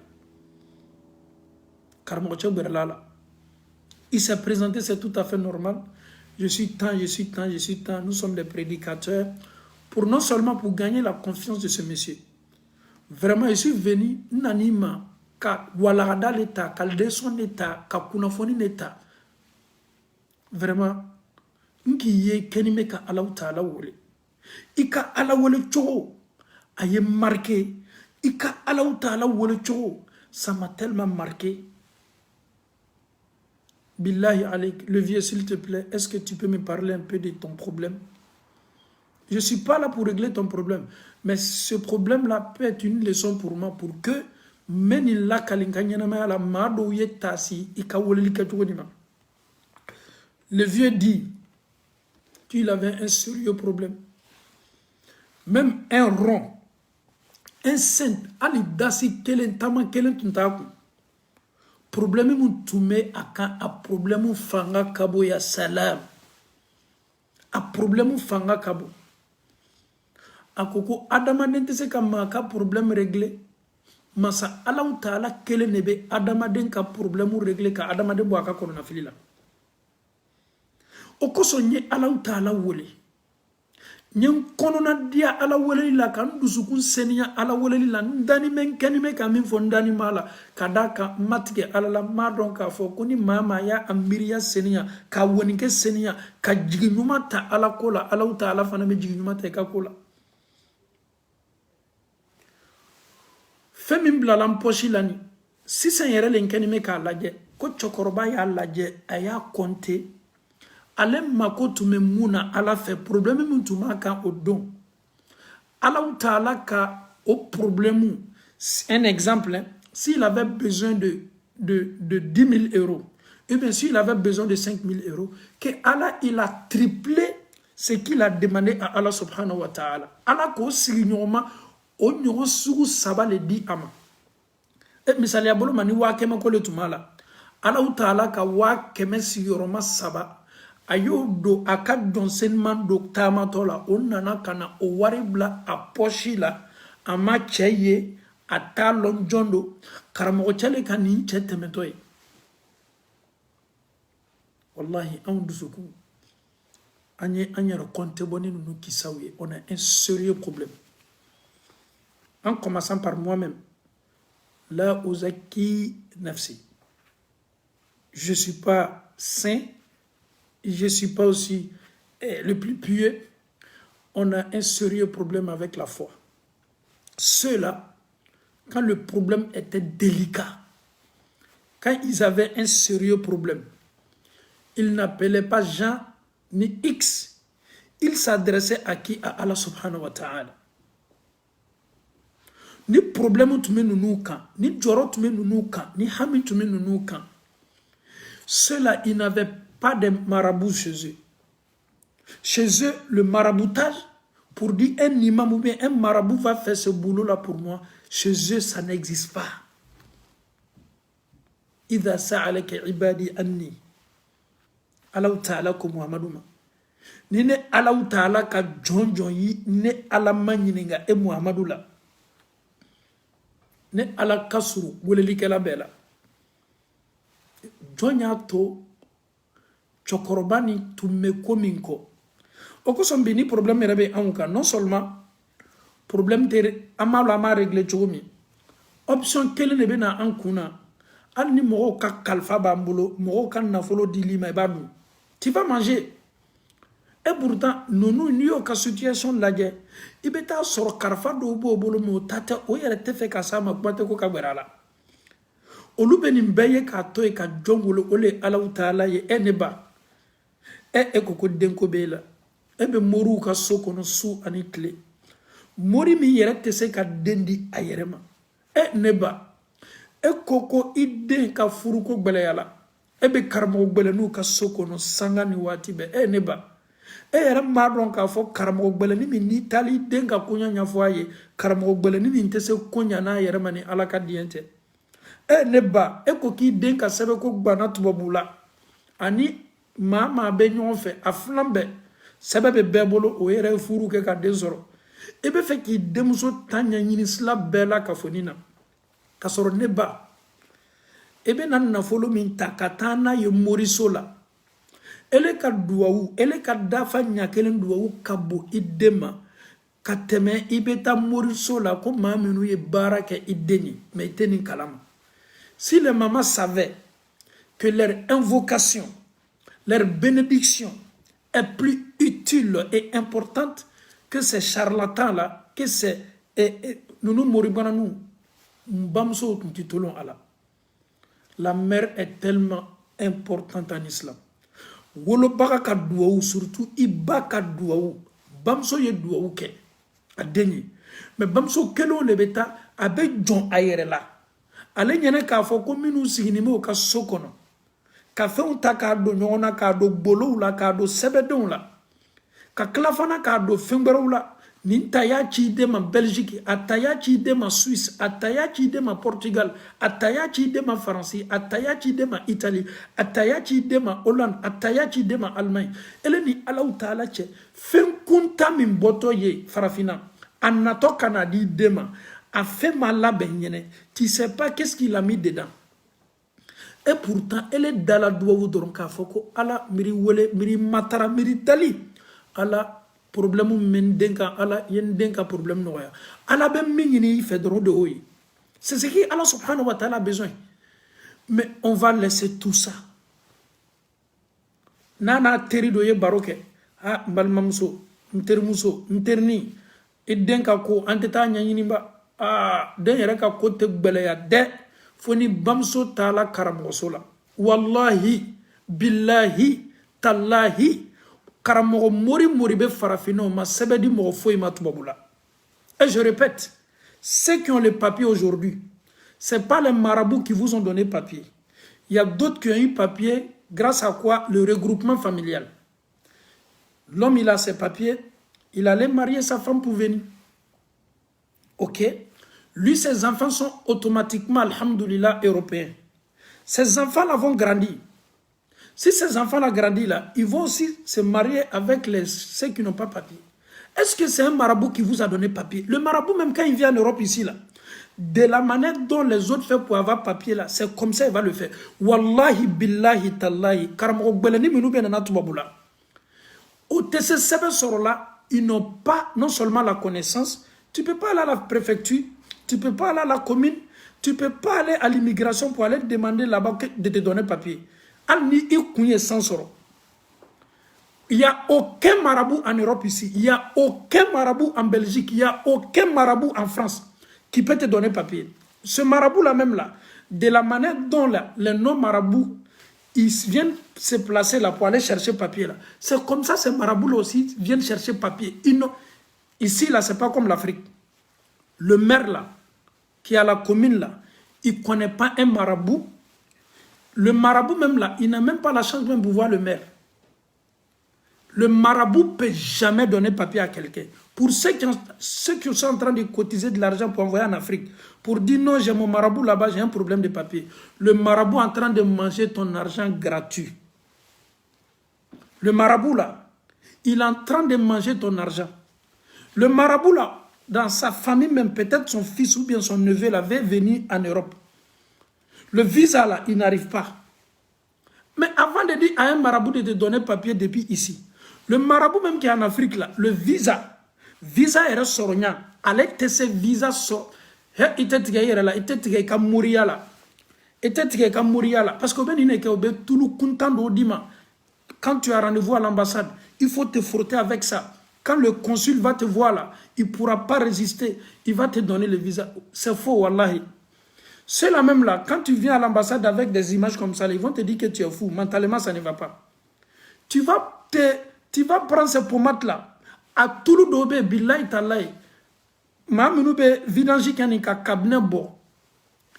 Karamoche berlala. Il s'est présenté, c'est tout à fait normal. Je suis tant. Nous sommes des prédicateurs. Pour non seulement pour gagner la confiance de ce monsieur. Vraiment, je suis venu nanima ka walarada l'état, ka leçon l'état, ka kunafoni l'état. Vraiment. Nki ye kenime ka Allah Ta'ala wole ika ala wole chogo aye marqué ika Allah Ta'ala wole chogo ça m'a tellement marqué billahi alayk le vieux s'il te plaît est-ce que tu peux me parler un peu de ton problème je suis pas là pour régler ton problème mais ce problème là peut être une leçon pour moi pour que meni la kalinkanyana ma la mado yetasi ika wole lika chogo dima le vieux dit qu'il avait un sérieux problème. Même un rond, un saint, ali dasi kelen tama kelen tuntaku. Problème mun tume akan a problème fanga kabo ya salam. A problème fanga kabo. Akoko adama nente se kama ka problème réglé. Masa Allah Ta'ala kelen nebe adama den ka problème réglé ka adama den bo aka korona filila. Okoso nye Allah Ta'ala wole. Nyen konona dia ala wole la kan dusukun senia ala wole la ndani men kenime ka min fo ndani mala kadaka matike ala la madon ka fo kuni mama ya ambiria senia ka wonike senia ka jiginyuma ta ala kola Allah Ta'ala fana me jiginyuma ta ka kola. fɛn min bilala n poche la ni sisan yɛrɛ le kɛni bɛ k'a lajɛ ko cɛkɔrɔba y'a lajɛ a y'a compter ale mako tun bɛ mun na ala fɛ problème min tun b'a kan o don Allahu Ta'ala ka o problème, un exemple, hein, s'il avait besoin de 10 000 euros, et bien s'il avait besoin de 5 000 euros, que Allah il a triplé ce qu'il a demandé à Allah subhanahu wa ta'ala. Allah ko sigi ɲɔgɔn o ɲɔgɔn sugu saba le di a ma. Misaliya bolo ma ni 100 ko le tun b'a la. Allahu Ta'ala ka 100 sigiyɔrɔma saba a y'o don a ka dɔnsenima don taamatɔ la o nana ka na o wari bila a pɔsi la a ma cɛ ye a t'a lɔn jɔn don karamɔgɔ cɛ le ka nin cɛ tɛmɛtɔ ye wallahi anw dusukun an ye an yɛrɛ kɔnte bɔ ni ninnu kisaw ye on a un sérieux problème en commençant par moi-même la uzaki nafsi je suis pas saint. Je ne suis pas aussi le plus pieux. On a un sérieux problème avec la foi. Ceux-là, quand le problème était délicat, quand ils avaient un sérieux problème, ils n'appelaient pas Jean ni X. Ils s'adressaient à qui? À Allah subhanahu wa ta'ala. Ni problème tu mets nous quand, ni joro tu mets nous quand, ni hami tu mets nous quand. Ceux-là, ils n'avaient pas de marabouts chez eux. Chez eux, le maraboutage, pour dire un imam ou bien un marabout va faire ce boulot-là pour moi, chez eux, ça n'existe pas. Idha sa'alaka ibadi anni. Allah Ta'ala ko Muhammaduma. Ni ne Allah Ta'ala ka jonjon yi, ne Allah manyininga e Muhammadula. Ne Allah kasuru, wuleli kela bela. Jonya to, Chokorobani tumeko minko. Oko sombi ni problème rebe anka non seulement problème tere amala ma régler chomi. Option kele ne bena ankuna. Al ni moko ka kalfa bambulo, moko kan nafolo dili mai badu. Tu vas manger. Et pourtant nous ni ka situation lage. Ibeta sor karfa do bolo mo tata o yere te fe ka sama kwate ko ka berala. Olu beni mbeye ka toy ka jongolo ole Allah Ta'ala ye eneba. Koko denko bela be moru ka sokono su ani kle mori mi yere te se ka dendi ayerema neba koko ide ka furuko gbele yala be karamo gbele nu ka sokono sanga ni wati be neba yere madron ka fo karamo gbele ni mi tali den ka kunya nya fo aye karamo gbele ni mi ntese kunya na yere mani alaka diente neba koki den ka sebe ko gbana tubabula ani mama be ɲɔgɔn fɛ a filan bɛɛ sɛbɛ bɛ bɛɛ bolo o yɛrɛ furu kɛ ka den sɔrɔ i bɛ fɛ k'i denmuso ta ɲɛɲini sila bɛɛ la kafoni na ka sɔrɔ ne ba i bɛ na nafolo min ta ka taa n'a ye moriso la ele ka duwawu ele ka dafa ɲa kelen duwawu ka bon i den ma ka tɛmɛ i bɛ taa moriso la ko maa minnu ye baara kɛ i den ye mais i tɛ nin kalama si les mamans savaient que leur invocation leur bénédiction est plus utile et importante que ces charlatans-là, que ces nous moribana nous, mbamso titolon ala. La mère est tellement importante en islam. Wolo baka ka duwawu surtout iba ka duwawu. Bamso ye duwawu ke a denye. Mais bamso kelo le beta abe jon ayere la. Ale nyene ka fo ko minu sigini mo ka sokono. Ka fɛnw ta k'a don ɲɔgɔn na k'a don bolow la k'a don sɛbɛdenw la ka tila fana k'a don fɛn wɛrɛw la nin ta y'a ci i den ma Belgique a ta y'a ci i den ma Suisse a ta y'a ci i den ma Portugal a ta y'a ci i den ma Faransi a ta y'a ci i den ma Italie a ta y'a ci i den ma Hollande a ta y'a ci i den ma Allemagne ele ni Allahu Ta'ala cɛ fɛn kunta min bɔtɔ ye farafina a natɔ ka na di i den ma a fɛn ma labɛn ɲɛnɛ tu sais pas qu'est-ce qu'il a mis dedans. Et pourtant, elle est dans la doua ou k'a fɔ ko ala miri wele miri matara miri dali ala problème min den kan ala yen den ka problème nɔgɔya ala bɛ min ɲini i fɛ dɔrɔn de o ye c'est ce qui Allah subhanahu wa ta'ala a besoin mais on va laisser tout ça n'a teri dɔ ye baro kɛ n balimamuso n terimuso n terini i den ka ko an tɛ taa ɲɛɲini ba ah den yɛrɛ ka ko tɛ gbɛlɛya dɛ fo ni bamuso taala karamɔgɔso la wallahi billahi tallahi karamɔgɔ mori bɛ farafinnaw ma sɛbɛn di mɔgɔ foyi ma tubabu la. Et je répète, ceux qui ont les papiers aujourd'hui, ce n'est pas les marabouts qui vous ont donné papier. Il y a d'autres qui ont eu papier grâce à quoi? Le regroupement familial. L'homme, il a ses papiers, il allait marier sa femme pour venir. Ok? Lui, ses enfants sont automatiquement, alhamdoulilah, européens. Ces enfants-là vont grandir. Si ces enfants-là grandissent là, ils vont aussi se marier avec ceux qui n'ont pas papier. Est-ce que c'est un marabout qui vous a donné papier? Le marabout, même quand il vient en Europe ici, là, de la manière dont les autres font pour avoir papier, là, c'est comme ça qu'il va le faire. Wallahi, billahi, tallahi, karamoko gbeleni minu bien na tubabula. Au TC Sebe Sorola, ils n'ont pas non seulement la connaissance, tu ne peux pas aller à la préfecture, tu ne peux pas aller à la commune, tu ne peux pas aller à l'immigration pour aller demander là-bas de te donner papier. Il n'y a aucun marabout en Europe ici, il n'y a aucun marabout en Belgique, il n'y a aucun marabout en France qui peut te donner papier. Ce marabout-là même là, de la manière dont là, les non-marabouts, ils viennent se placer là pour aller chercher papier là. C'est comme ça ces marabouts-là aussi viennent chercher papier. Ici là, c'est pas comme l'Afrique. Le maire là, qui est à la commune là, il ne connaît pas un marabout. Le marabout même là, il n'a même pas la chance même de voir le maire. Le marabout ne peut jamais donner papier à quelqu'un. Pour ceux qui sont en train de cotiser de l'argent pour envoyer en Afrique, pour dire non, j'ai mon marabout là-bas, j'ai un problème de papier. Le marabout est en train de manger ton argent gratuit. Le marabout là, il est en train de manger ton argent. Le marabout là, dans sa famille même, peut-être son fils ou bien son neveu l'avait venu en Europe. Le visa là, il n'arrive pas. Mais avant de dire à un marabout de te donner papier depuis ici, le marabout même qui est en Afrique là, le visa est sorognan. Allez tester visa sort. Il te tigé là, il te tigé comme mourir là. Il te tigé comme mourir là. Parce que ben il est que tout le content d'Odima. Quand tu as rendez-vous à l'ambassade, il faut te frotter avec ça. Quand le consul va te voir là, il ne pourra pas résister. Il va te donner le visa. C'est faux, wallahi. C'est la même là. Quand tu viens à l'ambassade avec des images comme ça, ils vont te dire que tu es fou. Mentalement, ça ne va pas. Tu vas prendre ces pommades là. À tout le dobé, billahi talaï. Ma minoube vidanji kanika cabinet bo.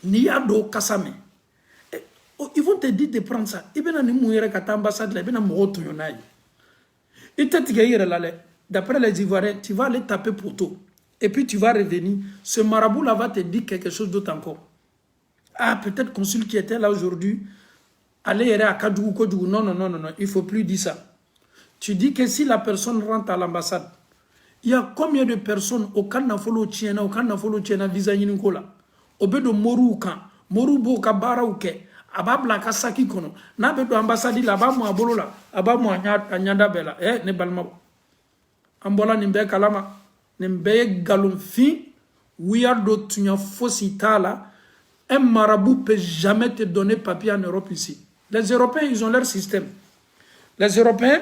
Niyado kasame. Ils vont te dire de prendre ça. Ils vont te mourir à l'ambassade là. Ils vont te mourir. Ils te tigayent là. D'après les Ivoiriens, tu vas aller taper poteau. Et puis tu vas revenir. Ce marabout là va te dire quelque chose d'autre encore. Ah, peut-être consul qui était là aujourd'hui, allez à Kadjougou, Kodjougou. Non, il ne faut plus dire ça. Tu dis que si la personne rentre à l'ambassade, il y a combien de personnes au Kanafolo Tchena, visa Yinikola, au Bedo Moru Kan, Moru Boka Bara Uke, Ababla Kasaki Kono, Nabedo ambassade là-bas, moi, Bolola, Abamo Anyanda Bella, ne Balma. Ambola Nimbe Kalama, Nimbe Galumfi, Wiardo Tunya Fositala. Un marabout ne peut jamais te donner papier en Europe ici. Les Européens, ils ont leur système. Les Européens,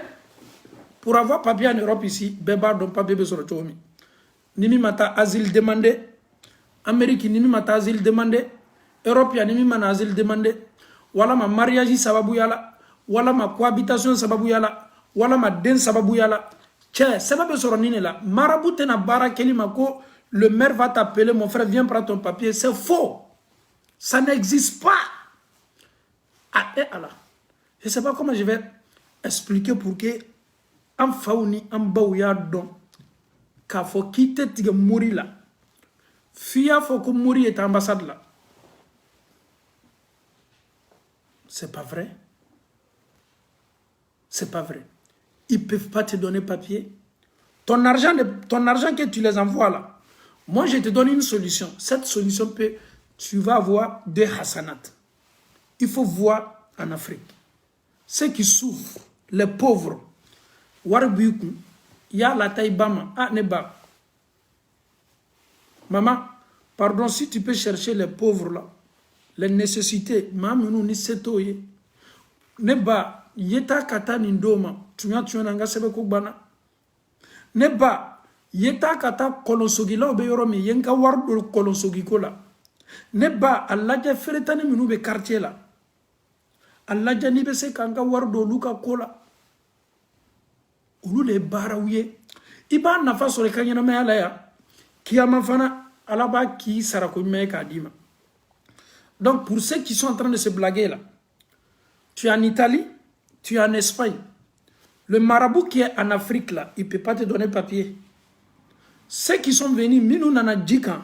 pour avoir papier en Europe ici, Béba n'ont pas bébé sur le tomi. Nimi mata asile demandé. Amérique, nimi mata asile demandé. Europe, nimi mata asile demandé. Wala ma mariage sababu yala. Wala ma cohabitation sababu yala. Wala ma den sababu yala. Tiens, sababu sur nini la. Marabout te na bara kelima ko. Le maire va t'appeler, mon frère, viens prendre ton papier. C'est faux. Ça n'existe pas. Ah, et Allah. Je ne sais pas comment je vais expliquer pour que en fauni, en baouya don, qu'il faut quitter de mourir là. Fia faut que mourir est ambassade là. C'est pas vrai. C'est pas vrai. Ils ne peuvent pas te donner papier. Ton argent que tu les envoies là. Moi, je te donne une solution. Cette solution peut... Tu vas avoir des hassanats. Il faut voir en Afrique. Ceux qui souffrent, les pauvres, Warbioukou, il y a la taille Bama, ah Neba. Maman, pardon, si tu peux chercher les pauvres là, les nécessités, maman, nous, ni setoye. Neba, yeta kata nindoma, tu n'as pas sebe koubana. Neba, Yeta kata kolonsogi la obe yoro mi yenka wardo kolonsogi ko la. Ne ba alaja feretani minu be quartier la. Alaja ni be se kanka wardo luka kola. Ulu le barawye. Iba nafa sore kanyana me ala ya. Kiyama fana alaba ki sarako me kadima. Donc pour ceux qui sont en train de se blaguer là, tu es en Italie, tu es en Espagne. Le marabout qui est en Afrique là, il ne peut pas te donner papier. Ceux qui sont venus, Minou Nanadjika,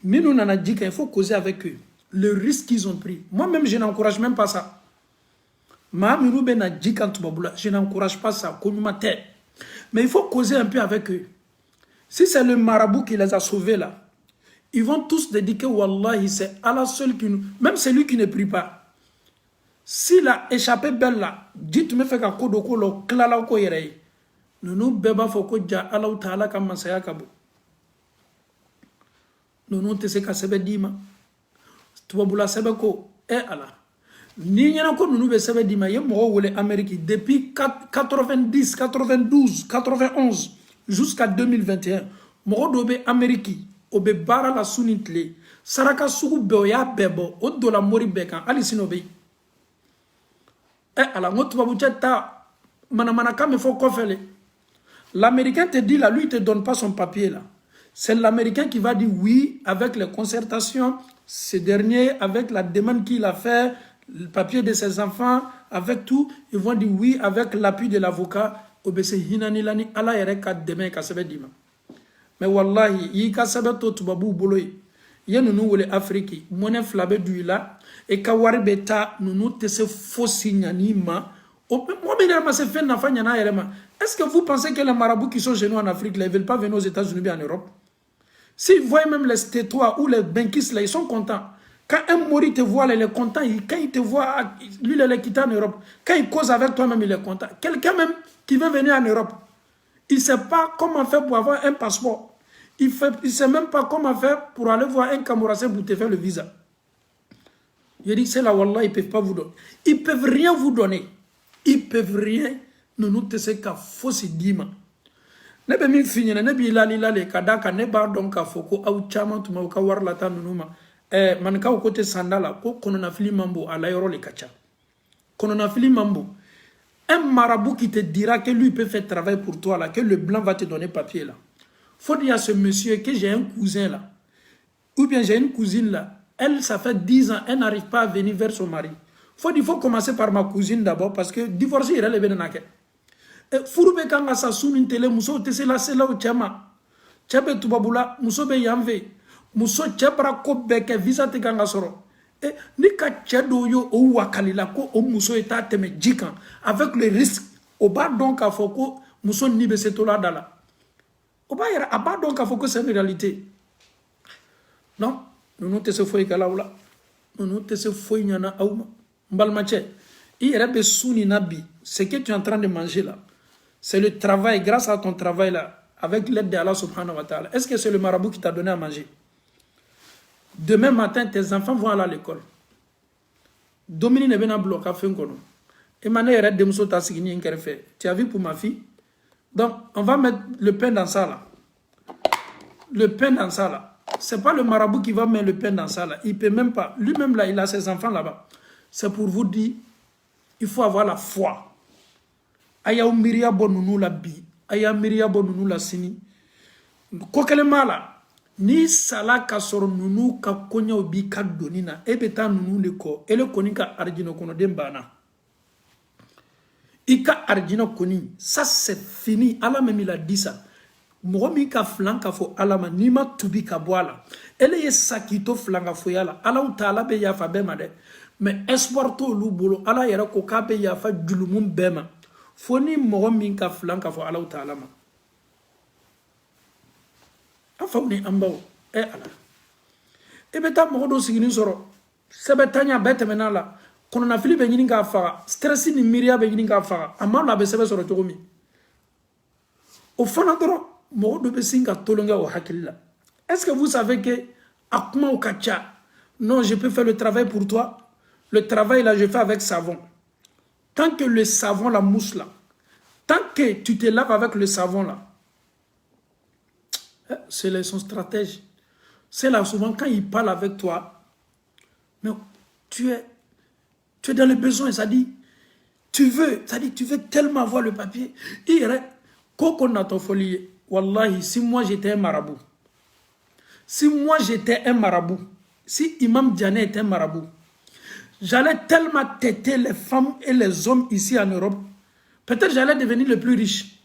il faut causer avec eux. Le risque qu'ils ont pris. Moi-même, je n'encourage même pas ça. Je n'encourage pas ça. Mais il faut causer un peu avec eux. Si c'est le marabout qui les a sauvés là, ils vont tous dédiquer, Wallahi, c'est Allah seul qui nous... Même celui qui ne prie pas. S'il a échappé belle là, dites-moi fait qu'à Kodoko, le klala ko yere. Nous beba foko ja Allah ta'ala kam masaya kabo. Nous te se ka sebe dima. Tubabula sebe ko, Allah. Ni nyana ko nous be sebe dima, ye mo wole Amérique depuis 90, 92, 91 jusqu'à 2021. Mo dobe Amérique. Obe bara la sunitle saraka sugu be ya bebo o do la mori bekan ali sinobe ala ngotu babu cheta mana kame fo kofele. L'américain te dit là, lui il te donne pas son papier là, c'est l'américain qui va dire oui avec les concertations, ce dernier avec la demande qu'il a fait, le papier de ses enfants, avec tout, ils vont dire oui avec l'appui de l'avocat. Obese hinani lani ala yere ka demain ka sebe dima. Mais wallahi, yi ka sabato tubabu boloy. Ye nunu wole Afrique, mone flabe du la et ka wari beta nunu te se fossi nyani ma. Moi ben se fait na fanya na yerema. Est-ce que vous pensez que les marabouts qui sont chez nous en Afrique, là, ils veulent pas venir aux États-Unis bien en Europe? S'ils voient même les stétois ou les benquistes là, ils sont contents. Quand un mori te voit, il est content. Quand il te voit, lui, il est quitté en Europe. Quand il cause avec toi-même, il est content. Quelqu'un même qui veut venir en Europe, il ne sait pas comment faire pour avoir un passeport. Il ne sait même pas comment faire pour aller voir un Camerounais pour te faire le visa. Je dis, c'est là, Wallah, ils ne peuvent pas vous donner. Ils ne peuvent rien vous donner. Ils ne peuvent rien. Nous te sais qu'à faussi dima. Ne be mi fini ne bi lali lali kadaka ne ba donc ka foko au chama tuma ka war la tanu numa man ka ko te sandala ko kono na fili mambo ala yoro le kacha kono na fili mambo. Un marabout qui te dira que lui peut faire travail pour toi là, que le blanc va te donner papier là. Faut dire à ce monsieur que j'ai un cousin là, ou bien j'ai une cousine là, elle ça fait 10 ans, elle n'arrive pas à venir vers son mari. Il faut commencer par ma cousine d'abord parce que divorcer il est bien naké. Furube kanga sa sunin tele muso te se la sela o chama chabe tubabula muso be yamve muso chebra ko beke visa te kanga soro ni ka chedo yo o wakalila ko o muso eta teme jikan avec le risque o ba donc a foko muso ni be setola dala o ba yara aba donc a foko c'est une réalité. Non nous te se foi kala wala nous te se foi nyana awma mbalmache i rebe suni nabi ce que tu es en train de manger là. C'est le travail, grâce à ton travail là, avec l'aide d'Allah subhanahu wa ta'ala. Est-ce que c'est le marabout qui t'a donné à manger? Demain matin, tes enfants vont aller à l'école. Domini ne bena bloquer fin kono. Et maintenant, il y a des mousso ta signé un fait. Tu as vu pour ma fille? Donc, on va mettre le pain dans ça là. Le pain dans ça là. C'est pas le marabout qui va mettre le pain dans ça là. Il peut même pas. Lui-même là, il a ses enfants là-bas. C'est pour vous dire, il faut avoir la foi. Aya miria bonunu la bi, aya miria bonunu la sini. Kokele mala, ni sala ka soro nunu ka konya obi ka donina, ebeta nunu le ko, ele koni ka arjino kono dembana. Ika arjino koni, ça c'est fini, Allah même il a dit ça. Momi ka flanka fo alama, nima tubi ka boala. Ele ye sakito flanka fo yala, Allah ou ta'ala be ya fa bema de. Mais espoir to lu bolo, Allah yera ko ka be ya fa julumum bema. Foni momi ka flanka fo Allah ta'ala ma. Afawni ambao, Allah. Ebeta modo sigini soro. Sebetanya bete menala. Kono na fili be nyini ka fa, stressi ni miria be nyini ka fa. Amana be sebe soro togomi. Au fond doro modo be singa tolonga o hakilla. Est-ce que vous savez que akuma o kacha? Non, je peux faire le travail pour toi. Le travail là je fais avec savon. Tant que le savon, la mousse là, tant que tu te laves avec le savon là, C'est son stratège. C'est là souvent quand il parle avec toi, mais tu es dans le besoin, ça dit, tu veux tellement avoir le papier. Il y aurait, wallahi, si moi j'étais un marabout, si Imam Diané était un marabout, j'allais tellement têter les femmes et les hommes ici en Europe, peut-être j'allais devenir le plus riche.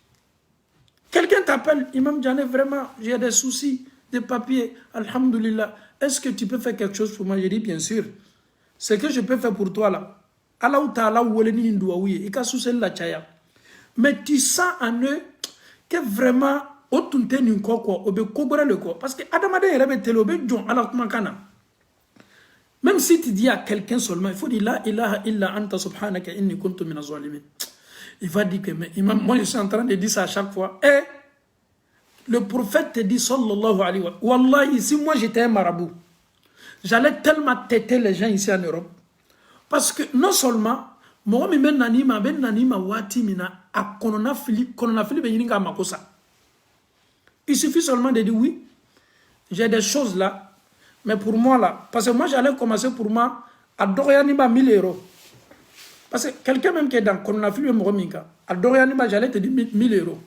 Quelqu'un t'appelle, Imam Diané, vraiment, j'ai des soucis, des papiers, alhamdoulilah, est-ce que tu peux faire quelque chose pour moi? Je dis, bien sûr. Ce que je peux faire pour toi là, mais tu sens en eux que vraiment, parce que même si tu dis à quelqu'un seulement, il faut dire la ilaha illa anta subhanaka inni kuntu minaz zalimin. Il va dire que, mais imam, moi je suis en train de dire ça à chaque fois. Et le prophète te dit, sallallahu alayhi wa sallam, wallahi, si moi j'étais un marabout, j'allais tellement têter les gens ici en Europe. Parce que non seulement, moi je ben nanima wati mina a konona fili be yininga makosa. Il suffit seulement de dire oui, j'ai des choses là. Mais pour moi là, parce que moi j'allais commencer pour moi à Dorianiba 1000 €. Parce que quelqu'un même qui est dans Kononafili Mominka, à Dorianiba j'allais te dire 1000 €.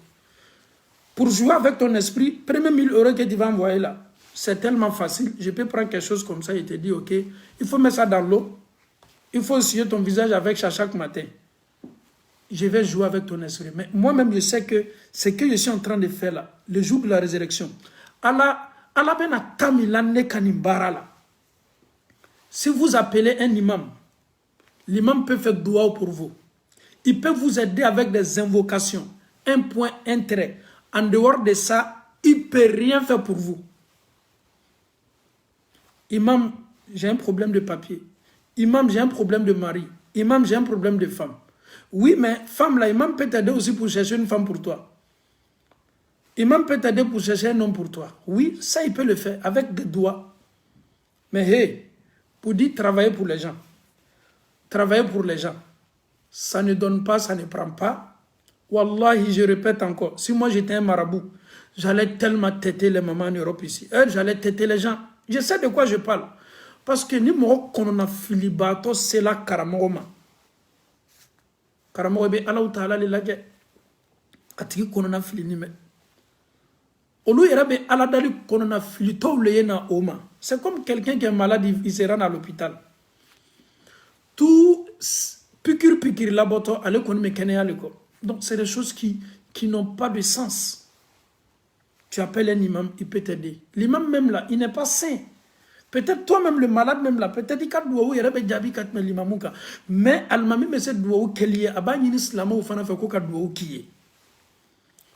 Pour jouer avec ton esprit, premier 1000 € que tu vas envoyer là, c'est tellement facile. Je peux prendre quelque chose comme ça et te dire ok, il faut mettre ça dans l'eau, il faut essuyer ton visage avec ça chaque matin. Je vais jouer avec ton esprit. Mais moi-même je sais que ce que je suis en train de faire là, le jour de la résurrection, si vous appelez un imam, l'imam peut faire dua pour vous. Il peut vous aider avec des invocations, un point, un trait. En dehors de ça, il ne peut rien faire pour vous. Imam, j'ai un problème de papier. Imam, j'ai un problème de mari. Imam, j'ai un problème de femme. Oui, mais femme là, imam peut t'aider aussi pour chercher une femme pour toi. Imam peut t'aider pour chercher un homme pour toi. Oui, ça il peut le faire avec des doigts. Mais hey, pour dire travailler pour les gens. Travailler pour les gens. Ça ne donne pas, ça ne prend pas. Wallahi, je répète encore. Si moi j'étais un marabout, j'allais tellement têter les mamans en Europe ici. J'allais têter les gens. Je sais de quoi je parle. Parce que ni moi, qu'on a filibato, c'est la karamoroma. Karamorobe, Allah ou ta'ala, les lagè. Atiki qu'on a filinime. C'est comme quelqu'un qui est malade, il se rend à l'hôpital. Tout piqûre laboratoire, donc c'est des choses qui n'ont pas de sens. Tu appelles un imam, il peut t'aider. L'imam même là, il n'est pas sain. Peut-être toi-même, le malade même là, peut-être il y a des gens qui mais almami me c'est douaou keliye abani islamo fana fait ko ka douaou kiye.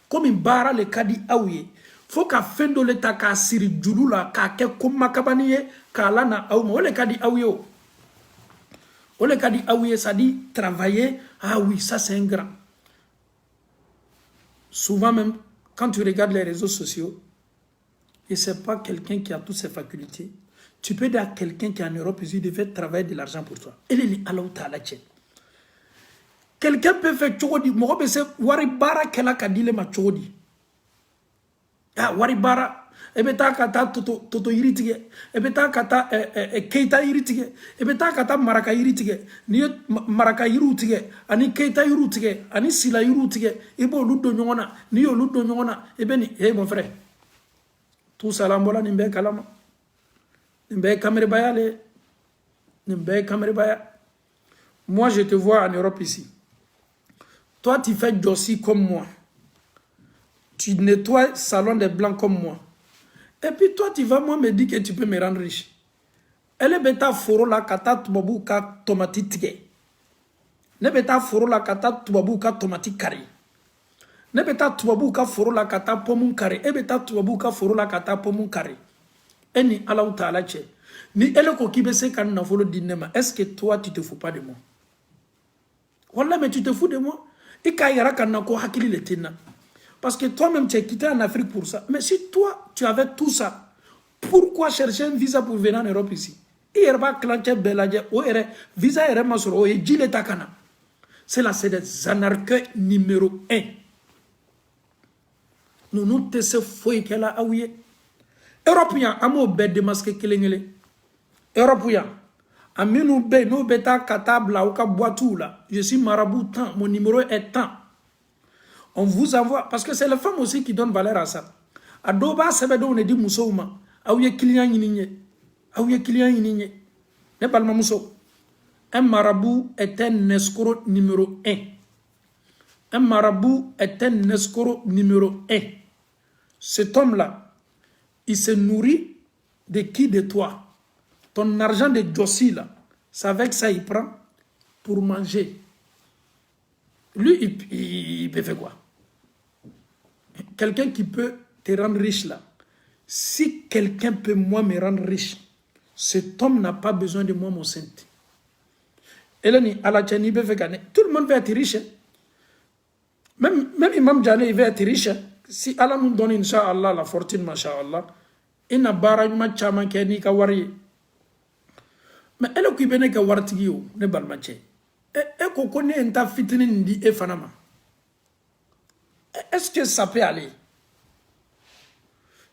Comme il barra le kadi aouye. Faut qu'à fin de l'état ka siri djulu la ka ke kuma kabaniye ka lana aoume ole kadi aouyo. Ole kadi aouye ça dit travailler, ah oui, ça c'est un grand. Souvent même quand tu regardes les réseaux sociaux et c'est pas quelqu'un qui a toutes ses facultés, tu peux dire à quelqu'un qui est en Europe, il devait travailler de l'argent pour toi. Et il est Allah ta'ala tien. Quelqu'un peut faire chodi, mo be se wari bara kela kadile ma chodi. Ah wari bara ebeta kata toto iritige, ebeta kata keita iritige, ebeta kata maraka iritige, ni maraka irutige, ani keita irutige, ani sila irutige, ebo ludo nyona, ni yo ludo nyona, ebeni hey mon frère. Tout ça là mbola nimbe kalama. Nimbe kamere bayale. Nimbe kamere baya. Moi je te vois en Europe ici. Toi, tu fais Jossi comme moi. Tu nettoies le salon des blancs comme moi. Et puis toi, tu vas moi me dire que tu peux me rendre riche. Elle est bêta foro la kata tubabu ka tomati tige. Ne bêta foro la kata tubabu ka tomati kari. Ne bêta tubabu ka foro la kata pomun kari. E bêta tubabu ka foro la kata pomun kari. Et ni Allah ta'ala che. Ni elle ko kibe se kan na folo dinema. Est-ce que toi, tu te fous pas de moi? Wallah, mais tu te fous de moi? Parce que toi-même, tu es quitté en Afrique pour ça. Mais si toi, tu avais tout ça, pourquoi chercher un visa pour venir en Europe ici? C'est là, c'est des anarchiques numéro 1. nous nous te se foyi kela aouye. Européen, amo be démasqué kelengele. Européen, aminu be, no beta katabla ou ka boitou là. Je suis marabout tant, mon numéro est tant. On vous envoie, parce que c'est les femmes aussi qui donnent valeur à ça. A doba sebedo on dit moussouma, aouye client yininye, aouye client yininye. Ne palma mousso. Un marabout est un escroc numéro 1. Un marabout est un escroc numéro 1. Cet homme-là, il se nourrit de qui de toi? Ton argent de Jossi, là, c'est avec ça il prend pour manger. Lui, il peut faire quoi? Quelqu'un qui peut te rendre riche là. Si quelqu'un peut moi me rendre riche, cet homme n'a pas besoin de moi, mon saint. Eleni, à la Tchani, tout le monde veut être riche. Même Imam Djane, il veut être riche. Si Allah nous donne, Inch'Allah, la fortune, Masha'Allah, il n'a pas de chaman qui est wari. Mais elle qui est ka wartigio, ne balmache. Et qu'on connaît un ta fitinin di e fanama. Est-ce que ça peut aller?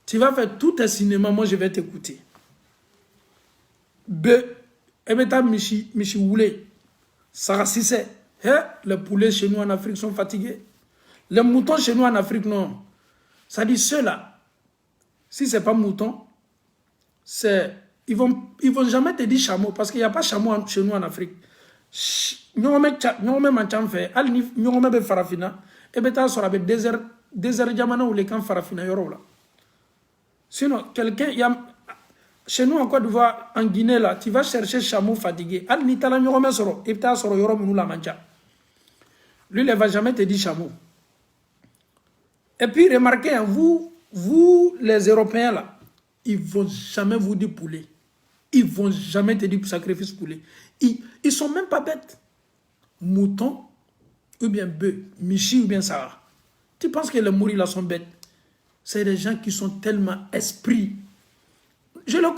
Tu vas faire tout un cinéma, moi je vais t'écouter. B, ebeta michi woulé. Sarah Sissé. Les poulets chez nous en Afrique sont fatigués. Les moutons chez nous en Afrique, non. Ça dit ceux-là, si ce n'est pas mouton, ils vont jamais te dire chameau, parce qu'il n'y a pas chameau chez nous en Afrique. Nous avons fait, nous avons farafina, et bien sur le désert jamana ou les camps farafina yoro. Sinon, quelqu'un, chez nous en Côte d'Ivoire, en Guinée, là, tu vas chercher chameau fatigué. Al nitala nyoro soro, et bien sur yoro mounou la mancha. Lui, il ne va jamais te dire chameau. Et puis, remarquez, hein, vous, les Européens, là, ils ne vont jamais vous dire poulet. Ils ne vont jamais te dire sacrifice poulet. Ils ne sont même pas bêtes. Mouton, ou bien bœuf, michi, ou bien ça. Tu penses que les mouris, là, sont bêtes? C'est des gens qui sont tellement esprits. Je le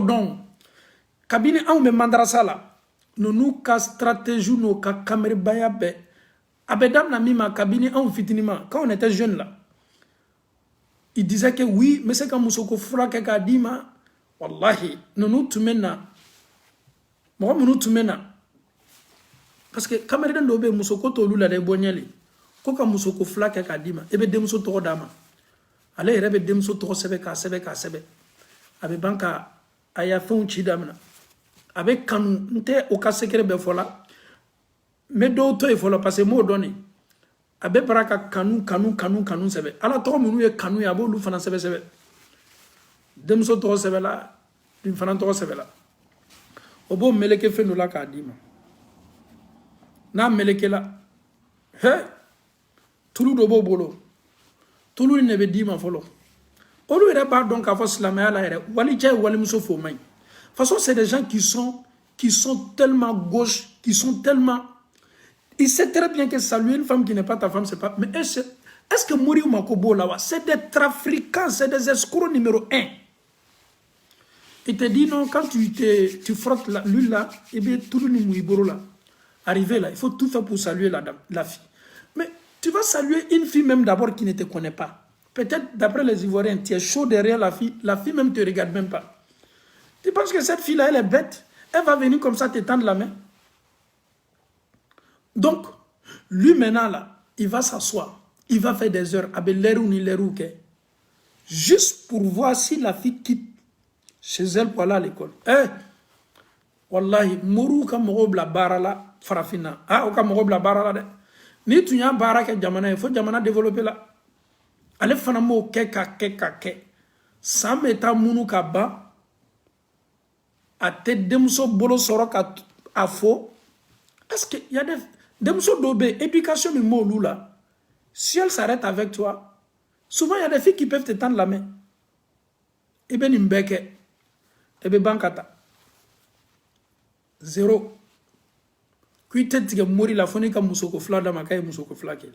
dis, cabinet, on me mandera ça, là. Nous, ka stratégie, nous, ka caméra, bayabe. Abedam, na ma cabinet, on fitiniment. Quand on était jeunes, là, il disait que oui, mais c'est quand Moussoko Fura a dit, wallahi, nous tumena. Moi, nous tumena. Parce que Cameroun dobe Moussoko Tolu la de Bonyali. Koka Moussoko Fura a dit, et bien Demso Toro Dama. Allez, il y avait Demso Toro Sebe. Avec Banka, Aya Fon Chidamna. Avec Kanou, n'était au cas secret Befola. Mais d'autres, il faut le passer mot donné. Abe baraka kanu sebe. Ala to munu ye kanu ya bo lu fana sebe. Demso to sebe la, din fana to sebe la. Obo meleke fe no la ka dima. Na meleke la. He. Tulu do bo bolo. Tulu ne be dima folo. Olu ere ba donc avo slamaya la ere. Wali jay wali muso fo mai. De toute façon, c'est des gens qui sont tellement gauche, qui sont tellement. Il sait très bien que saluer une femme qui n'est pas ta femme, c'est pas. Mais est-ce que Mouri Makobo là, c'est des trafiquants, c'est des escrocs numéro 1. Il te dit non, quand tu frottes l'huile là, et bien tout le monde là, arrivé là, il faut tout faire pour saluer la fille. Mais tu vas saluer une fille même d'abord qui ne te connaît pas. Peut-être d'après les Ivoiriens, tu es chaud derrière la fille même ne te regarde même pas. Tu penses que cette fille là, elle est bête? Elle va venir comme ça te tendre la main? Donc, lui maintenant là, il va s'asseoir, il va faire des heures, avec l'air ou ni l'air ou que, juste pour voir si la fille quitte chez elle pour aller à l'école. Wallahi, mourou ka mogo bla bara la farafina. Ah, ka mogo bla bara la de. Ni tu nya bara ke jamana, il faut jamana développer là. Ale fana mo ke. Sam eta munu ka ba. A te demso bolo soro ka a fo. Est-ce qu'il y a des Demso Dobé, éducation mais mot là. Si elle s'arrête avec toi, souvent il y a des filles qui peuvent te tendre la main. Et bien imbeke, et bien bankata. Zéro. Kui tete que mourir la fonica musoko fla da makai musoko fla kel.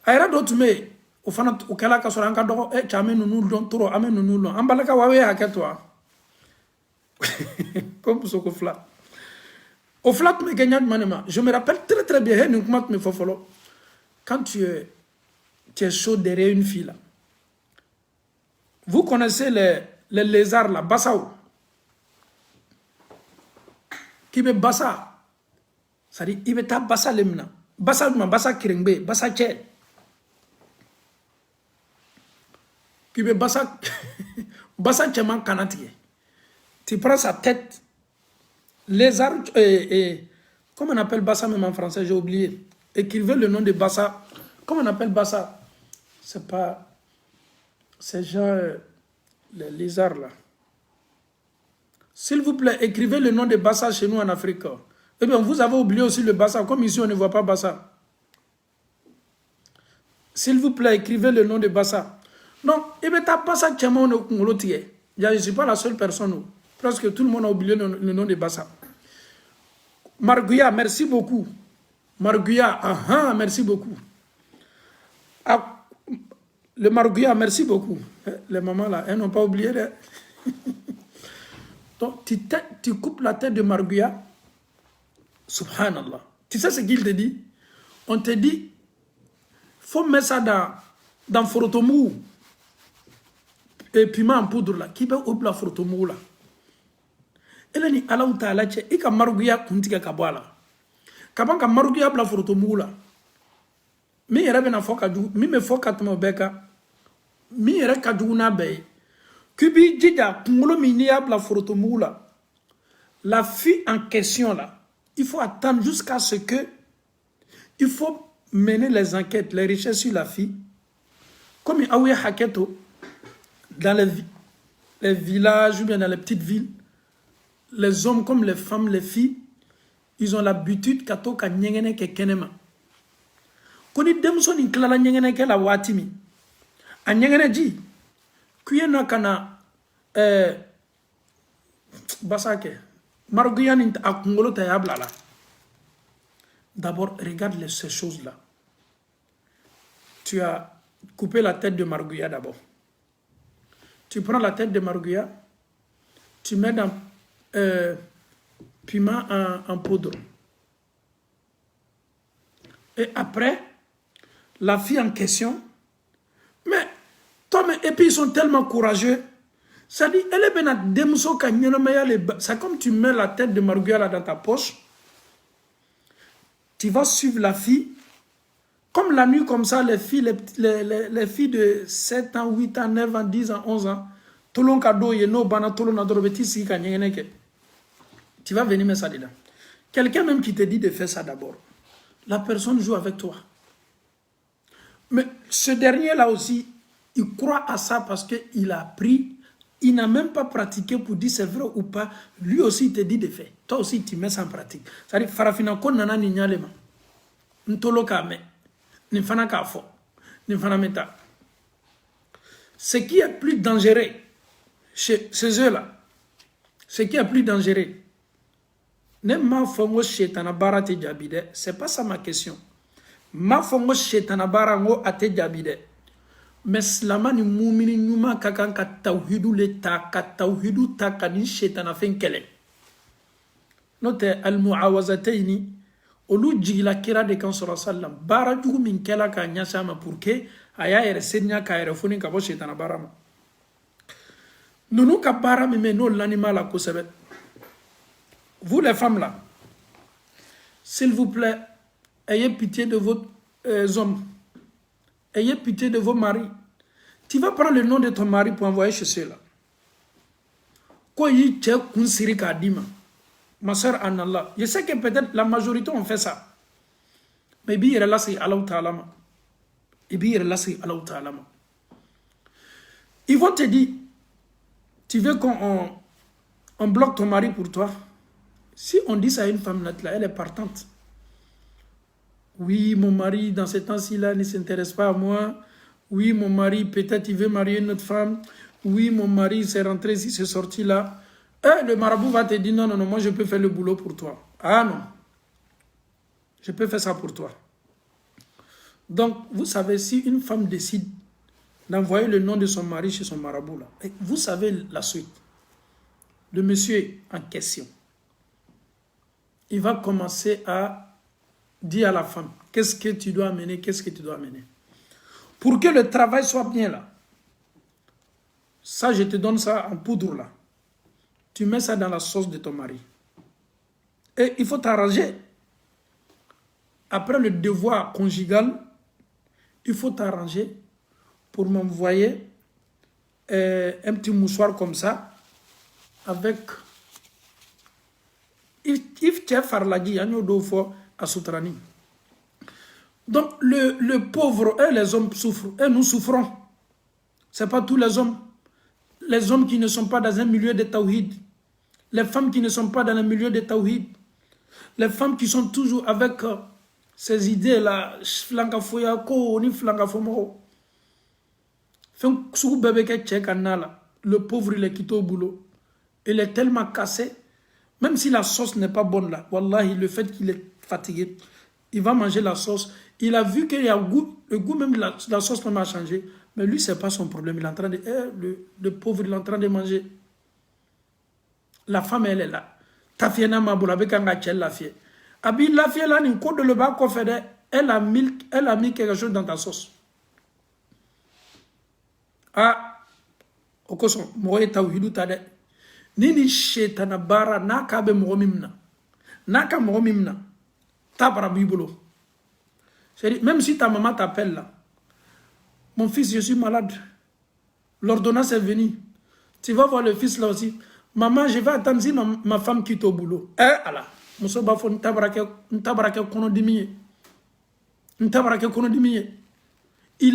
Aira d'autres mais au fana au kala ka soranka do e chame nunu don toro ame nunu lo. Ambalaka wawe aketwa. Comme musoko fla. Au flat, je me rappelle très bien, quand tu es chaud derrière une fille là. Vous connaissez les lézards là, Bassao. Qui veut Bassa? C'est-à-dire, il veut ta Bassa lemna. Bassa ma Bassa Kirengbe, Bassa Tchè. Qui veut Bassa Bassa Tchèman Kanati. Tu prends sa tête. Lézard comment on appelle Bassa même en français, j'ai oublié. Écrivez le nom de Bassa. Comment on appelle Bassa? C'est pas... C'est genre... les lézards là. S'il vous plaît, écrivez le nom de Bassa chez nous en Afrique. Eh bien, vous avez oublié aussi le Bassa. Comme ici, on ne voit pas Bassa. S'il vous plaît, écrivez le nom de Bassa. Non, eh bien, t'as Bassa Tchèman Ngolotier. Je ne suis pas la seule personne. Presque tout le monde a oublié le nom de Bassa. Marguya, merci beaucoup. Marguya, merci beaucoup. Ah, le Marguya, merci beaucoup. Les mamans là, elles n'ont pas oublié. Donc, tu coupes la tête de Marguya. Subhanallah. Tu sais ce qu'il te dit? On te dit, faut mettre ça dans Forotomou. Et piment en poudre là. Qui peut ouvrir la Forotomou là? Et là, ni Allah Ta'ala, il y a Marguya kuntika kabala. Kaban ka Marguya la Forotomou là. Mi yɛrɛ bɛna fɔ ka jugu min bɛ fɔ ka tɛmɛ o bɛɛ kan min yɛrɛ ka jugu n'a bɛɛ ye k'i b'i jija kunkolo min n'i y'a bila forotomugu la la fille en question là il faut attendre jusqu'à ce que il faut mener les enquêtes les recherches sur la fille comme aw ye hakɛ to dans les villages ou bien dans les petites villes les hommes comme les femmes les filles ils ont l'habitude ka to ka ɲɛgɛnɛ kɛ kɛnɛma. Koni demso ni klala nyengene ke la watimi a nyengene ji kuye na kana basake Marguya ni akungolo ta yabla la. D'abord regarde ces choses là. Tu as coupé la tête de Marguya d'abord. Tu prends la tête de Marguya, tu mets dans piment en poudre. Et après la fille en question, mais Tom et puis ils sont tellement courageux. Ça dit, elle est bien à Demso c'est comme tu mets la tête de Marguya là dans ta poche. Tu vas suivre la fille. Comme la nuit, comme ça, les filles de 7 ans, 8 ans, 9 ans, 10 ans, 11 ans, tu vas venir mettre ça dedans. Quelqu'un même qui te dit de faire ça d'abord. La personne joue avec toi. Mais ce dernier-là aussi, il croit à ça parce qu'il a appris, il n'a même pas pratiqué pour dire c'est vrai ou pas. Lui aussi, il te dit de faire. Toi aussi, tu mets ça en pratique. C'est-à-dire, farafina ko nana ni nyalema. Ntolo kame. Ni fana kafo. Ni fana meta. Ce qui est plus dangereux chez eux-là, ce qui est plus dangereux, ma fongo shetana bara te jabide, c'est pas ça ma question. Ma fongo shetana bara ngo ate jabide. Mais slama ni mumini nyuma kakan ka tawhidu le ta ka tawhidu ta ka ni shetana fen kele. Note al muawazataini olu jigila kira de kan sallam bara jugu min kela ka nyasa ma pour que aya ere senya ka ere foni ka bo shetana bara ma. Nunu ka bara mi me no l'animal a kosebe. Vous les femmes là, s'il vous plaît, ayez pitié de vos hommes. Ayez pitié de vos maris. Tu vas prendre le nom de ton mari pour envoyer chez ceux-là. Quoi y tche kunsiri ka dima. Ma soeur en Allah. Je sais que peut-être la majorité ont fait ça. Mais bi là c'est Allah Ta'ala. Et bi là c'est Allah Ta'ala. Ils vont te dire, tu veux qu'on bloque ton mari pour toi? Si on dit ça à une femme, là, elle est partante. Oui, mon mari, dans ces temps-ci-là, ne s'intéresse pas à moi. Oui, mon mari, peut-être il veut marier une autre femme. Oui, mon mari s'est rentré ici, s'est sorti là. Le marabout va te dire, non, non, non, moi je peux faire le boulot pour toi. Ah non, je peux faire ça pour toi. Donc, vous savez, si une femme décide d'envoyer le nom de son mari chez son marabout, là, vous savez la suite. Le monsieur en question, il va commencer à dire à la femme, qu'est-ce que tu dois amener, qu'est-ce que tu dois amener. Pour que le travail soit bien là. Ça, je te donne ça en poudre là. Tu mets ça dans la sauce de ton mari. Et il faut t'arranger. Après le devoir conjugal, il faut t'arranger pour m'envoyer un petit mouchoir comme ça avec if tu es farlagi, à Soutrani. Donc le pauvre et les hommes souffrent et nous souffrons. Ce n'est pas tous les hommes. Les hommes qui ne sont pas dans un milieu de tawhid, les femmes qui ne sont pas dans un milieu de tawhid, les femmes qui sont toujours avec ces idées-là, le pauvre il est quitté au boulot. Il est tellement cassé, même si la sauce n'est pas bonne là, wallahi, le fait qu'il est fatigué, il va manger la sauce. Il a vu qu'il y a le goût même de la sauce même a changé. Mais lui, ce n'est pas son problème. Il est en train de, le pauvre, il est en train de manger. La femme, elle est là. Tafiena maboula avec un gâchel la fille. Abi la fille là, une côte de le bas qu'on fait, elle a mis quelque chose dans ta sauce. Ah, okoso, moi et tawhidu tade. Nini shetana bara naka be moromimna. Naka moromimna. Tabra bibolo. Même si ta maman t'appelle là. Mon fils, je suis malade. L'ordonnance est venue. Tu vas voir le fils là aussi. Maman, je vais attendre si ma femme quitte au boulot. Allah. Il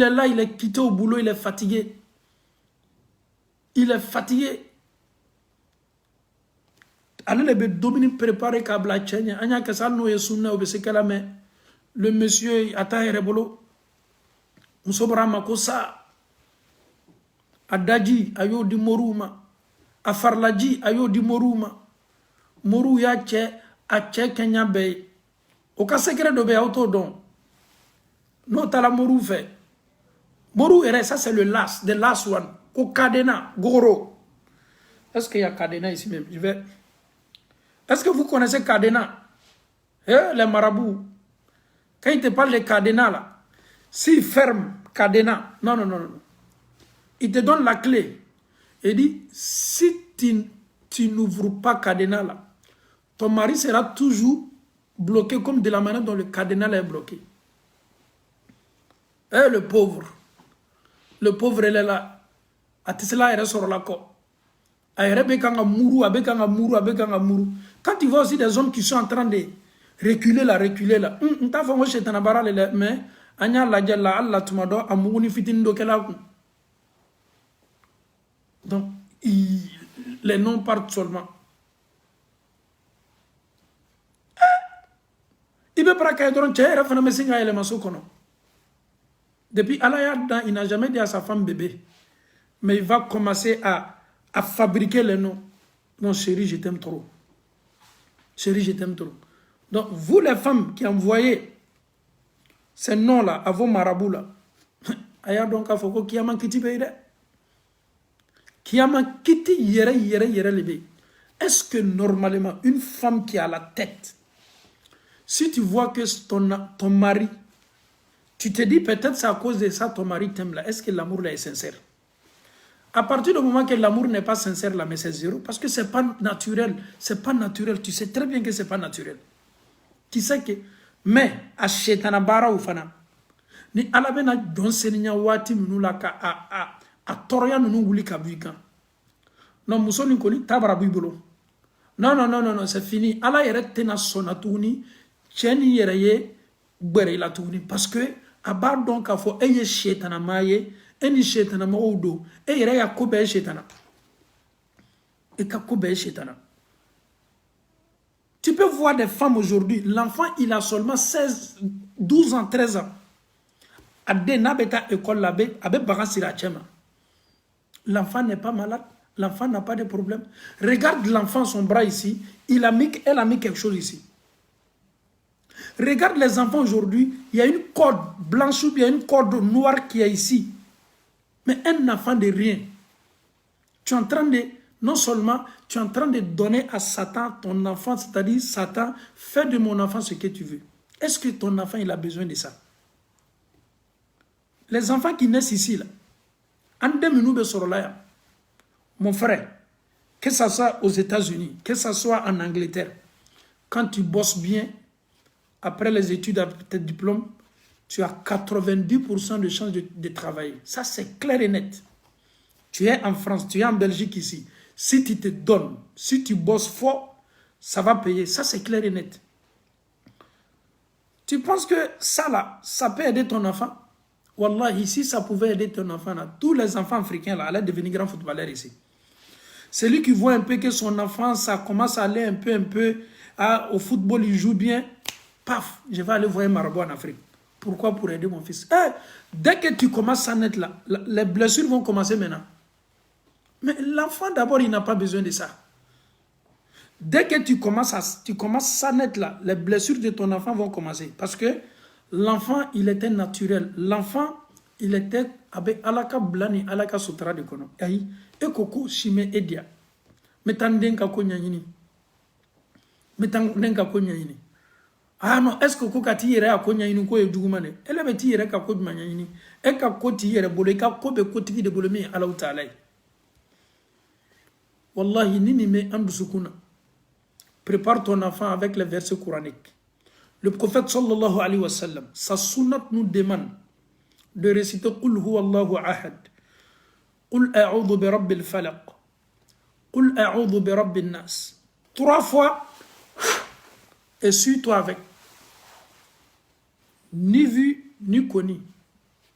est là, il est quitté au boulot, il est fatigué. Il est fatigué. Allez, les dominer préparer kabla tchenya. Anya kasal no yesuna obesekala mais le monsieur ata erebolo. Musobra makosa. Adaji ayo di moruma. Afarlaji ayo di moruma. Moru ya che a che kenya be. Oka secret de be auto don. Non tala moru fait. Moru ere ça c'est le last, the last one. Au cadena, goro. Est-ce qu'il y a cadena ici même? Je vais. Est-ce que vous connaissez cadena? Les marabouts. Quand ils te parlent de cadena là, s'ils ferment cadena, non. Il te donne la clé. Il dit, si tu n'ouvres pas cadena là, ton mari sera toujours bloqué comme de la manière dont le cadena est bloqué. Le pauvre. Le pauvre, il est là. Atisla, il est sur la côte. Quand tu vois aussi des hommes qui sont en train de reculer là, mais donc les noms partent seulement. Depuis Allah, il n'a jamais dit à sa femme bébé, mais il va commencer à fabriquer les noms. Non, chérie, je t'aime trop. Chérie, je t'aime trop. Donc, vous les femmes qui envoyez ces noms-là à vos marabouts là, aya donc à Foko qui a manqué de qui a manqué de est-ce que normalement, une femme qui a la tête, si tu vois que ton mari, tu te dis peut-être c'est à cause de ça ton mari t'aime là, est-ce que l'amour là est sincère? À partir du moment que l'amour n'est pas sincère là, mais c'est zéro, parce que c'est pas naturel, tu sais très bien que c'est pas naturel. Tu sais que, mais à Shetana Bara ou Fana, ni alabena don seninya wati nula ka a toroya nunu wuli ka buikan. Non, musoni koni tabara bibolo. Non, c'est fini. Ala yere tena sonatouni, cheni yere ye gbere la touni, parce que abar donc a fo eye Shetana maye, eni Shetana maoudo, e yere ya kobe Shetana. Et ka kobe Shetana. Tu peux voir des femmes aujourd'hui, l'enfant il a seulement 16, 12 ans, 13 ans. L'enfant n'est pas malade, l'enfant n'a pas de problème. Regarde l'enfant, son bras ici, elle a mis quelque chose ici. Regarde les enfants aujourd'hui, il y a une corde blanche ou bien une corde noire qui est ici. Mais un enfant de rien. Tu es en train de, non seulement, tu es en train de donner à Satan ton enfant, c'est-à-dire Satan, fais de mon enfant ce que tu veux. Est-ce que ton enfant il a besoin de ça? Les enfants qui naissent ici, là, en 2 minutes, mon frère, que ce soit aux États-Unis, que ce soit en Angleterre, quand tu bosses bien, après les études, après tes diplômes, tu as 90% de chances de travailler. Ça, c'est clair et net. Tu es en France, tu es en Belgique ici. Si tu te donnes, si tu bosses fort, ça va payer. Ça, c'est clair et net. Tu penses que ça, là, ça peut aider ton enfant? Wallah, ici, ça pouvait aider ton enfant. Là. Tous les enfants africains, là, allaient devenir grands footballeurs ici. Celui qui voit un peu que son enfant, ça commence à aller un peu, au football, il joue bien. Paf, je vais aller voir un marabout en Afrique. Pourquoi? Pour aider mon fils. Dès que tu commences à naître là, les blessures vont commencer maintenant. Mais l'enfant, d'abord, il n'a pas besoin de ça. Dès que tu commences à naître là, les blessures de ton enfant vont commencer. Parce que l'enfant, il était naturel. L'enfant, il était avec alaka blani, alaka sutra de kono. Aïe, et koko shime edia. Metandenka konyanyini. Metandenka konyanyini. Ah non, est-ce que koko kati yere akonyanyini ko yedugumane? Ele beti yere ka ko manyanyini. E ka koti yere bolo ka ko be koti de bolo mi ala taala. Wallahi nini me andusukuna. Prépare ton enfant avec les versets coraniques. Le prophète sallallahu alayhi wa sallam, sa sunnat nous demande de réciter Qul huwa Allahu ahad, Qul a'udhu bi rabbil falaq, Qul a'udhu bi rabbin nas. 3 fois, et suis-toi avec. Ni vu, ni connu.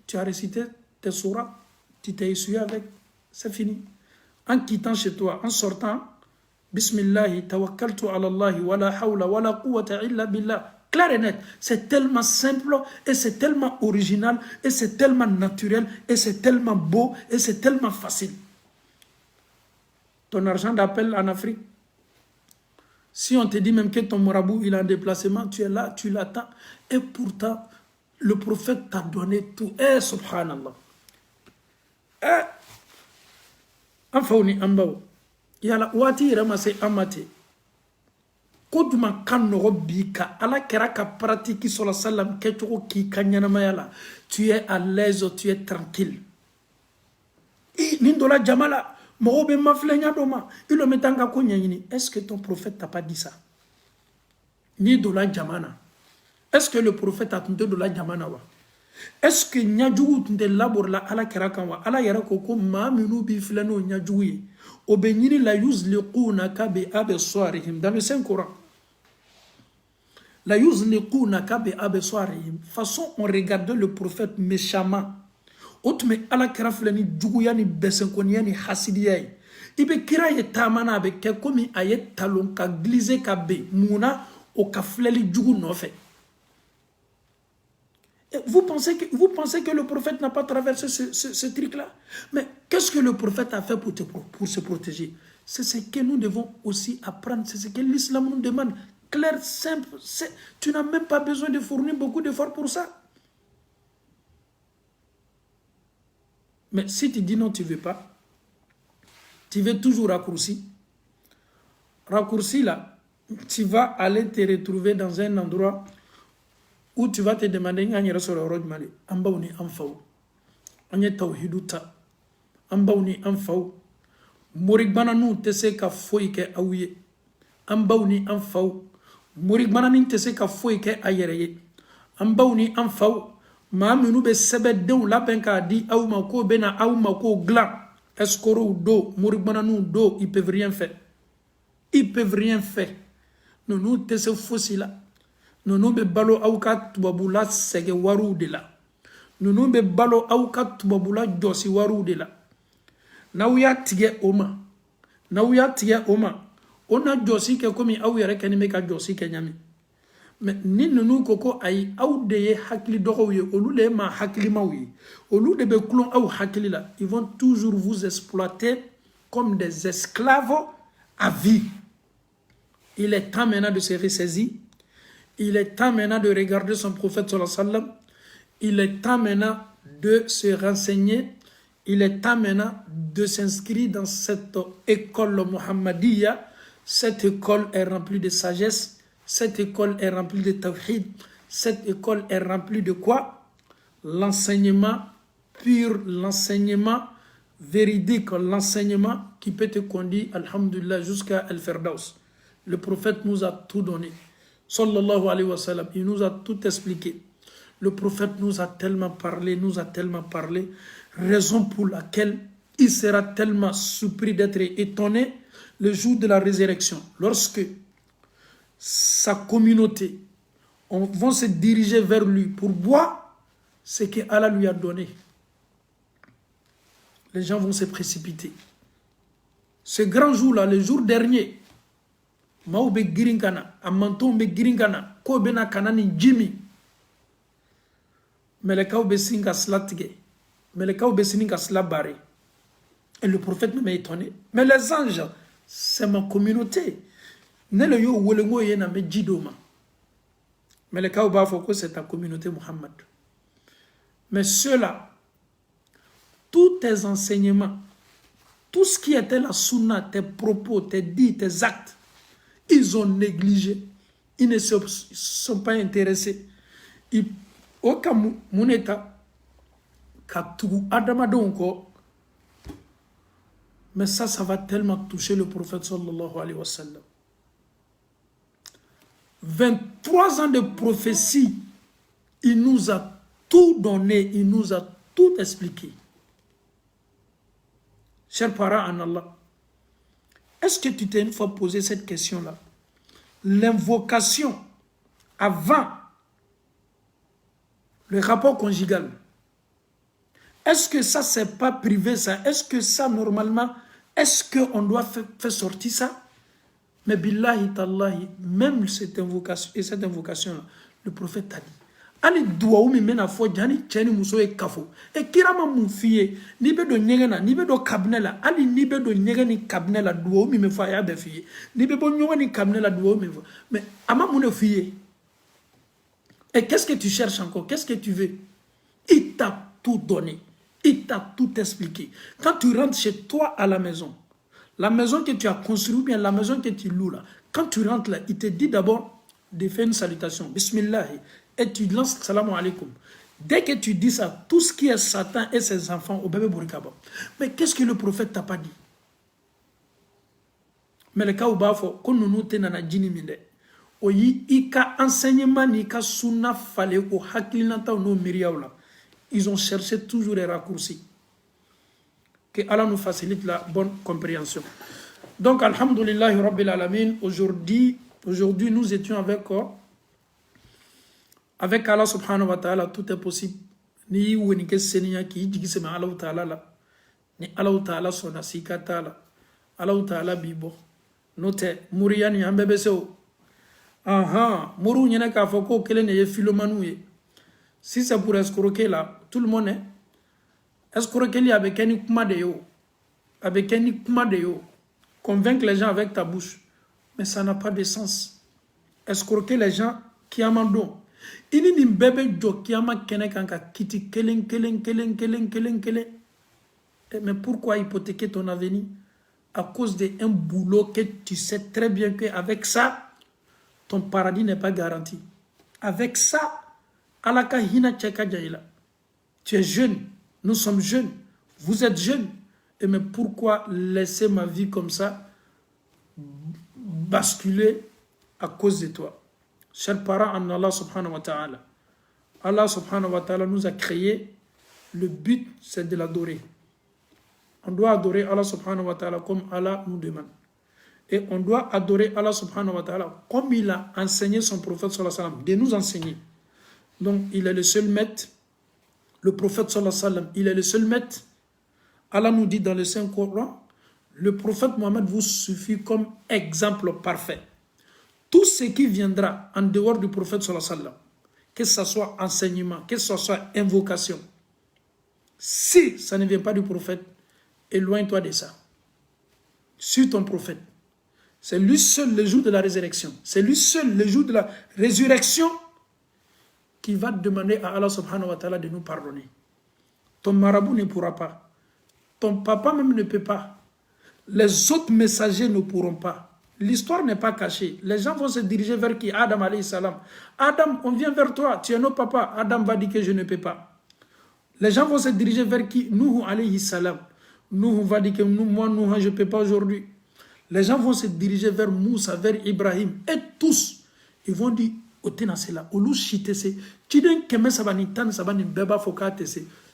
Tu as récité tes sourates, tu t'es essuyé avec, c'est fini. En quittant chez toi, en sortant, Bismillahi tawakkaltu ala Allahi wa la hawla wa la quwwata illa billah. Clair et net. C'est tellement simple et c'est tellement original et c'est tellement naturel et c'est tellement beau et c'est tellement facile. Ton argent d'appel en Afrique, si on te dit même que ton marabout il est en déplacement, tu es là, tu l'attends et pourtant le prophète t'a donné tout. Subhanallah. Anfauni ambao. Yala wati ramase amate. Koduma kanoro bika ala kera ka pratique sur la salam ketoko ki kanyana yala. Tu es à l'aise, tu es tranquille. Nindola jamala mobe maflenya doma ilo metanga ko nyanyini. Est-ce que ton prophète t'a pas dit ça? Ni dola jamana. Est-ce que le prophète a tunde dola jamana wa? Est-ce que nyadjugu tunde labor la ala kera kanwa ala yara koko ma minu bi flano nyadjugu Obenyini la yuzliquna kabe abeswarihim. Dans le Saint-Coran. La yuzliquna kabe abeswarihim. Façon on regardait le prophète méchamment. Otme ala kraflani djuguyani besenkoniani hasidiyai. Ibe kira ye tamana be ke komi ayet talon ka glise ka be muna o ka fleli djugu no fait. Vous pensez que le prophète n'a pas traversé ce truc-là? Mais qu'est-ce que le prophète a fait pour se protéger? C'est ce que nous devons aussi apprendre. C'est ce que l'islam nous demande. Clair, simple. Tu n'as même pas besoin de fournir beaucoup d'efforts pour ça. Mais si tu dis non, tu ne veux pas, tu veux toujours raccourci. Raccourci là, tu vas aller te retrouver dans un endroit où tu vas te demander ngani sur le road mali ambauni amfau anye tawhiduta ambauni amfau morigbana nu tese ka foike awiye ambauni amfau morigbana nin tese ka foike ayereye ambauni amfau ma minu be sebe dew la penka di awma ko bena awma ko glan escoro do morigbana nu do ils peuvent rien faire, ils peuvent rien faire. Nous tese fosi là. Nous be balo awka tubabula sege waru de la. Nous be balo awka tubabula josi waru de la. Na uya tige oma. Na uya tige oma. Ona josi ke komi awu yere keni meka josi ke nyami. Mais ni nous koko ay aw de hakli dogoye olu le ma hakli mawi. Olu de be klon aw hakli la. Ils vont toujours vous exploiter comme des esclaves à vie. Il est temps maintenant de se ressaisir. Il est temps maintenant de regarder son prophète sallallahu alayhi wa sallam. Il est temps maintenant de se renseigner. Il est temps maintenant de s'inscrire dans cette école Muhammadiyya. Cette école est remplie de sagesse. Cette école est remplie de tawhid. Cette école est remplie de quoi? L'enseignement pur, l'enseignement véridique, l'enseignement qui peut te conduire, alhamdulillah, jusqu'à Al-Firdaus. Le prophète nous a tout donné. Sallallahu alayhi wa sallam, il nous a tout expliqué. Le prophète nous a tellement parlé, raison pour laquelle il sera tellement surpris d'être étonné le jour de la résurrection. Lorsque sa communauté vont se diriger vers lui pour boire ce que Allah lui a donné. Les gens vont se précipiter. Ce grand jour-là, le jour dernier, Maoube Girinkana, Amantombe Girinkana, Kobena Kanani Jimmy, Melekaoube Singa Slatige, Melekaoube Singa Slabare. Et le prophète m'a étonné. Mais les anges, c'est ma communauté. Nele yo wolengo yena me jidoma. Melekaoube Afoko, c'est ta communauté, Muhammad. Mais ceux-là, tous tes enseignements, tout ce qui était la sunna, tes propos, tes dits, tes actes, ils ont négligé. Ils ne se sont pas intéressés. Au cas où, mon état, mais ça va tellement toucher le prophète sallallahu alayhi wa sallam. 23 ans de prophétie, il nous a tout donné, il nous a tout expliqué. Chers parents en Allah, est-ce que tu t'es une fois posé cette question-là? L'invocation avant le rapport conjugal, est-ce que ça, c'est pas privé ça? Est-ce que ça, normalement, est-ce qu'on doit faire sortir ça? Mais billahi tallahi, même cette invocation-là, le prophète a dit, ali duwawu mi mena fo jani cheni muso e kafo e kirama mu fiye ni be do nyegena ni be do kabnela ali ni be do nyegeni kabnela duwawu mi me fa ya be fiye ni be bo nyogeni kabnela duwawu mi mais ama mu ne fiye. Et qu'est-ce que tu cherches encore? Qu'est-ce que tu veux? Il t'a tout donné, il t'a tout expliqué. Quand tu rentres chez toi à la maison que tu as construite, bien la maison que tu loues là, quand tu rentres là, il te dit d'abord de faire une salutation, Bismillah, et tu lances salam alaikum. Dès que tu dis ça, tout ce qui est Satan et ses enfants au bébé Bourikaba. Mais qu'est-ce que le prophète t'a pas dit? Mais le cas où bafo, quand nous tenons djini minde, oyi ika enseignement ni ka sunna fale o hakilinata no miriaula. Ils ont cherché toujours les raccourcis. Que Allah nous facilite la bonne compréhension. Donc, alhamdulillah rabbil alamin, aujourd'hui, nous étions avec Allah subhanahu wa ta'ala, tout est possible. Ni woni ke seniya ki jigi sema Allah ta'ala la. Ni Allah ta'ala sona sikata la. Allah ta'ala bibo. Note muriyani ambebe seo. Aha, muru nyene ka foko kele ne ye filomanu ye. Si c'est pour escroquer là, tout le monde est escroquer li avec un kuma de yo. Avec un kuma de yo. Convaincre les gens avec ta bouche. Mais ça n'a pas de sens. Escroquer les gens qui amandent. Ini ni bébé Jokiyama kene kanka kiti kelen. Mais pourquoi hypothéquer ton avenir? À cause d'un boulot que tu sais très bien qu'avec ça, ton paradis n'est pas garanti. Avec ça, alaka hina tcheka jaila. Tu es jeune, nous sommes jeunes, vous êtes jeunes. Et mais pourquoi laisser ma vie comme ça basculer à cause de toi? Chers parents en Allah subhanahu wa ta'ala, Allah subhanahu wa ta'ala nous a créé, le but c'est de l'adorer. On doit adorer Allah subhanahu wa ta'ala comme Allah nous demande. Et on doit adorer Allah subhanahu wa ta'ala comme il a enseigné son prophète sallallahu alayhi wa sallam, de nous enseigner. Donc il est le seul maître, le prophète sallallahu alayhi wa sallam, il est le seul maître. Allah nous dit dans le Saint-Coran, le prophète Mohammed vous suffit comme exemple parfait. Tout ce qui viendra en dehors du prophète sallallahu alayhi wa sallam, que ce soit enseignement, que ce soit invocation, si ça ne vient pas du prophète, éloigne-toi de ça. Suis ton prophète. C'est lui seul le jour de la résurrection. C'est lui seul le jour de la résurrection qui va demander à Allah subhanahu wa ta'ala de nous pardonner. Ton marabout ne pourra pas. Ton papa même ne peut pas. Les autres messagers ne pourront pas. L'histoire n'est pas cachée. Les gens vont se diriger vers qui? Adam alayhi salam. Adam, on vient vers toi. Tu es notre papa. Adam va dire que je ne peux pas. Les gens vont se diriger vers qui? Nuh alayhi salam. Nuh va dire que moi, je ne peux pas aujourd'hui. Les gens vont se diriger vers Moussa, vers Ibrahim. Et tous, ils vont dire,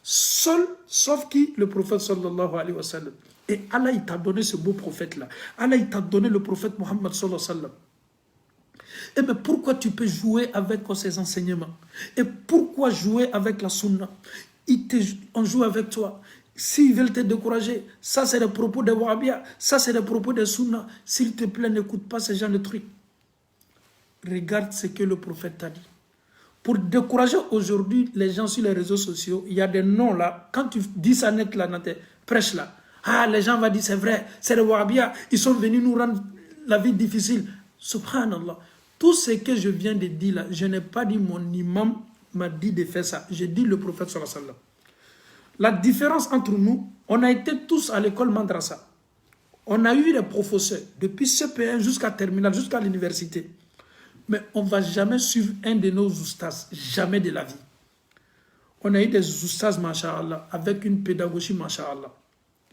seul, sauf qui? Le prophète sallallahu alayhi wa sallam. Et Allah, il t'a donné ce beau prophète-là. Allah, il t'a donné le prophète Muhammad sallallahu alayhi wa sallam. Et mais pourquoi tu peux jouer avec ces enseignements? Et pourquoi jouer avec la sunna? On joue avec toi. S'ils veulent te décourager, ça c'est des propos des Wahhabiyas, ça c'est des propos des sunna. S'il te plaît, n'écoute pas ce genre de trucs. Regarde ce que le prophète t'a dit. Pour décourager aujourd'hui les gens sur les réseaux sociaux, il y a des noms là. Quand tu dis ça net là, dans tes prêches là, ah, les gens vont dire c'est vrai, c'est les Wahhabiyas, ils sont venus nous rendre la vie difficile. Subhanallah. Tout ce que je viens de dire là, je n'ai pas dit mon imam m'a dit de faire ça. J'ai dit le prophète sallallahu alayhi wa sallam. La différence entre nous, on a été tous à l'école Madrasa. On a eu des professeurs, depuis CP1 jusqu'à terminale, jusqu'à l'université. Mais on ne va jamais suivre un de nos oustas, jamais de la vie. On a eu des oustas, masha'Allah, avec une pédagogie, masha'Allah.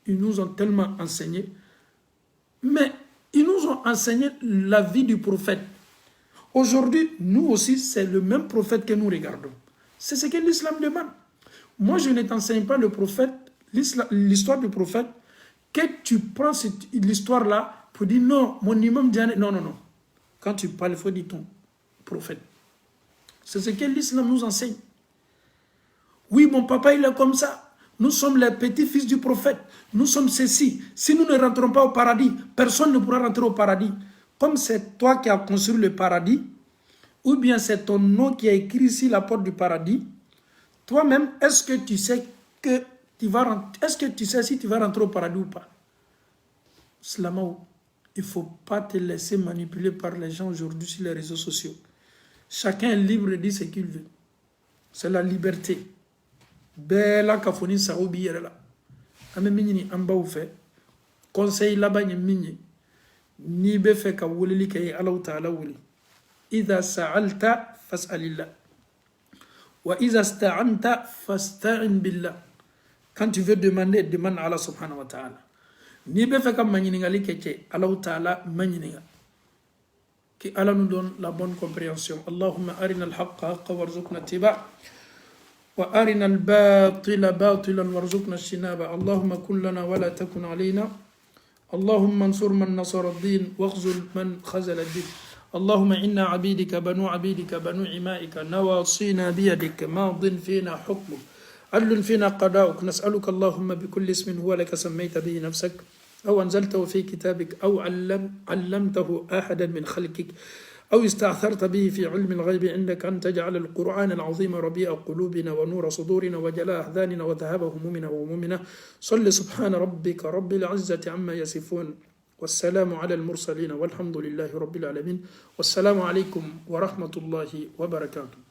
Ils nous ont tellement enseigné. Mais ils nous ont enseigné la vie du prophète. Aujourd'hui, nous aussi, c'est le même prophète que nous regardons. C'est ce que l'islam demande. Moi, je ne t'enseigne pas le prophète, l'histoire du prophète, que tu prends l'histoire-là pour dire non, mon imam dit non, non, non. Quand tu parles, il faut dire ton prophète. C'est ce que l'islam nous enseigne. Oui, mon papa, il est comme ça. Nous sommes les petits-fils du prophète. Nous sommes ceci. Si nous ne rentrons pas au paradis, personne ne pourra rentrer au paradis. Comme c'est toi qui as construit le paradis, ou bien c'est ton nom qui a écrit ici la porte du paradis, toi-même, est-ce que tu sais que tu vas rentrer, est-ce que tu sais si tu vas rentrer au paradis ou pas? Slamaou, il ne faut pas te laisser manipuler par les gens aujourd'hui sur les réseaux sociaux. Chacun est libre de dire ce qu'il veut. C'est la liberté. Bella kafoni saoubi yerela. Ame minyi amba ou fait. Conseil là-bas ni minyi. Ni be fait ka wulili kay Allah ta'ala wuli. Idha sa'alta fas'alillah. Wa idha sta'anta fasta'in billah. Quand tu veux demander, demande à Allah subhanahu wa ta'ala. Ni be fait ka manyiningali keke Allah ta'ala manyininga. Que Allah nous donne la bonne compréhension. Allahumma arina al-haqqa haqqa warzuqna ittiba'. وأرنا الباطل باطلا وارزقنا اجتنابه اللهم كن لنا ولا تكن علينا اللهم انصر من نصر الدين واخذل من خذل الدين اللهم إنا عبيدك بنو عمائك نواصينا بيدك ماض فينا حكمك عدل فينا قضاؤك نسألك اللهم بكل اسم هو لك سميت به نفسك أو أنزلته في كتابك أو علمته أحدا من خلقك أو استأثرت به في علم الغيب عندك أن تجعل القرآن العظيم ربيع قلوبنا ونور صدورنا وجلاء أحزاننا وذهاب همومنا وهمومنا صل سبحان ربك رب العزة عما يصفون والسلام على المرسلين والحمد لله رب العالمين والسلام عليكم ورحمة الله وبركاته.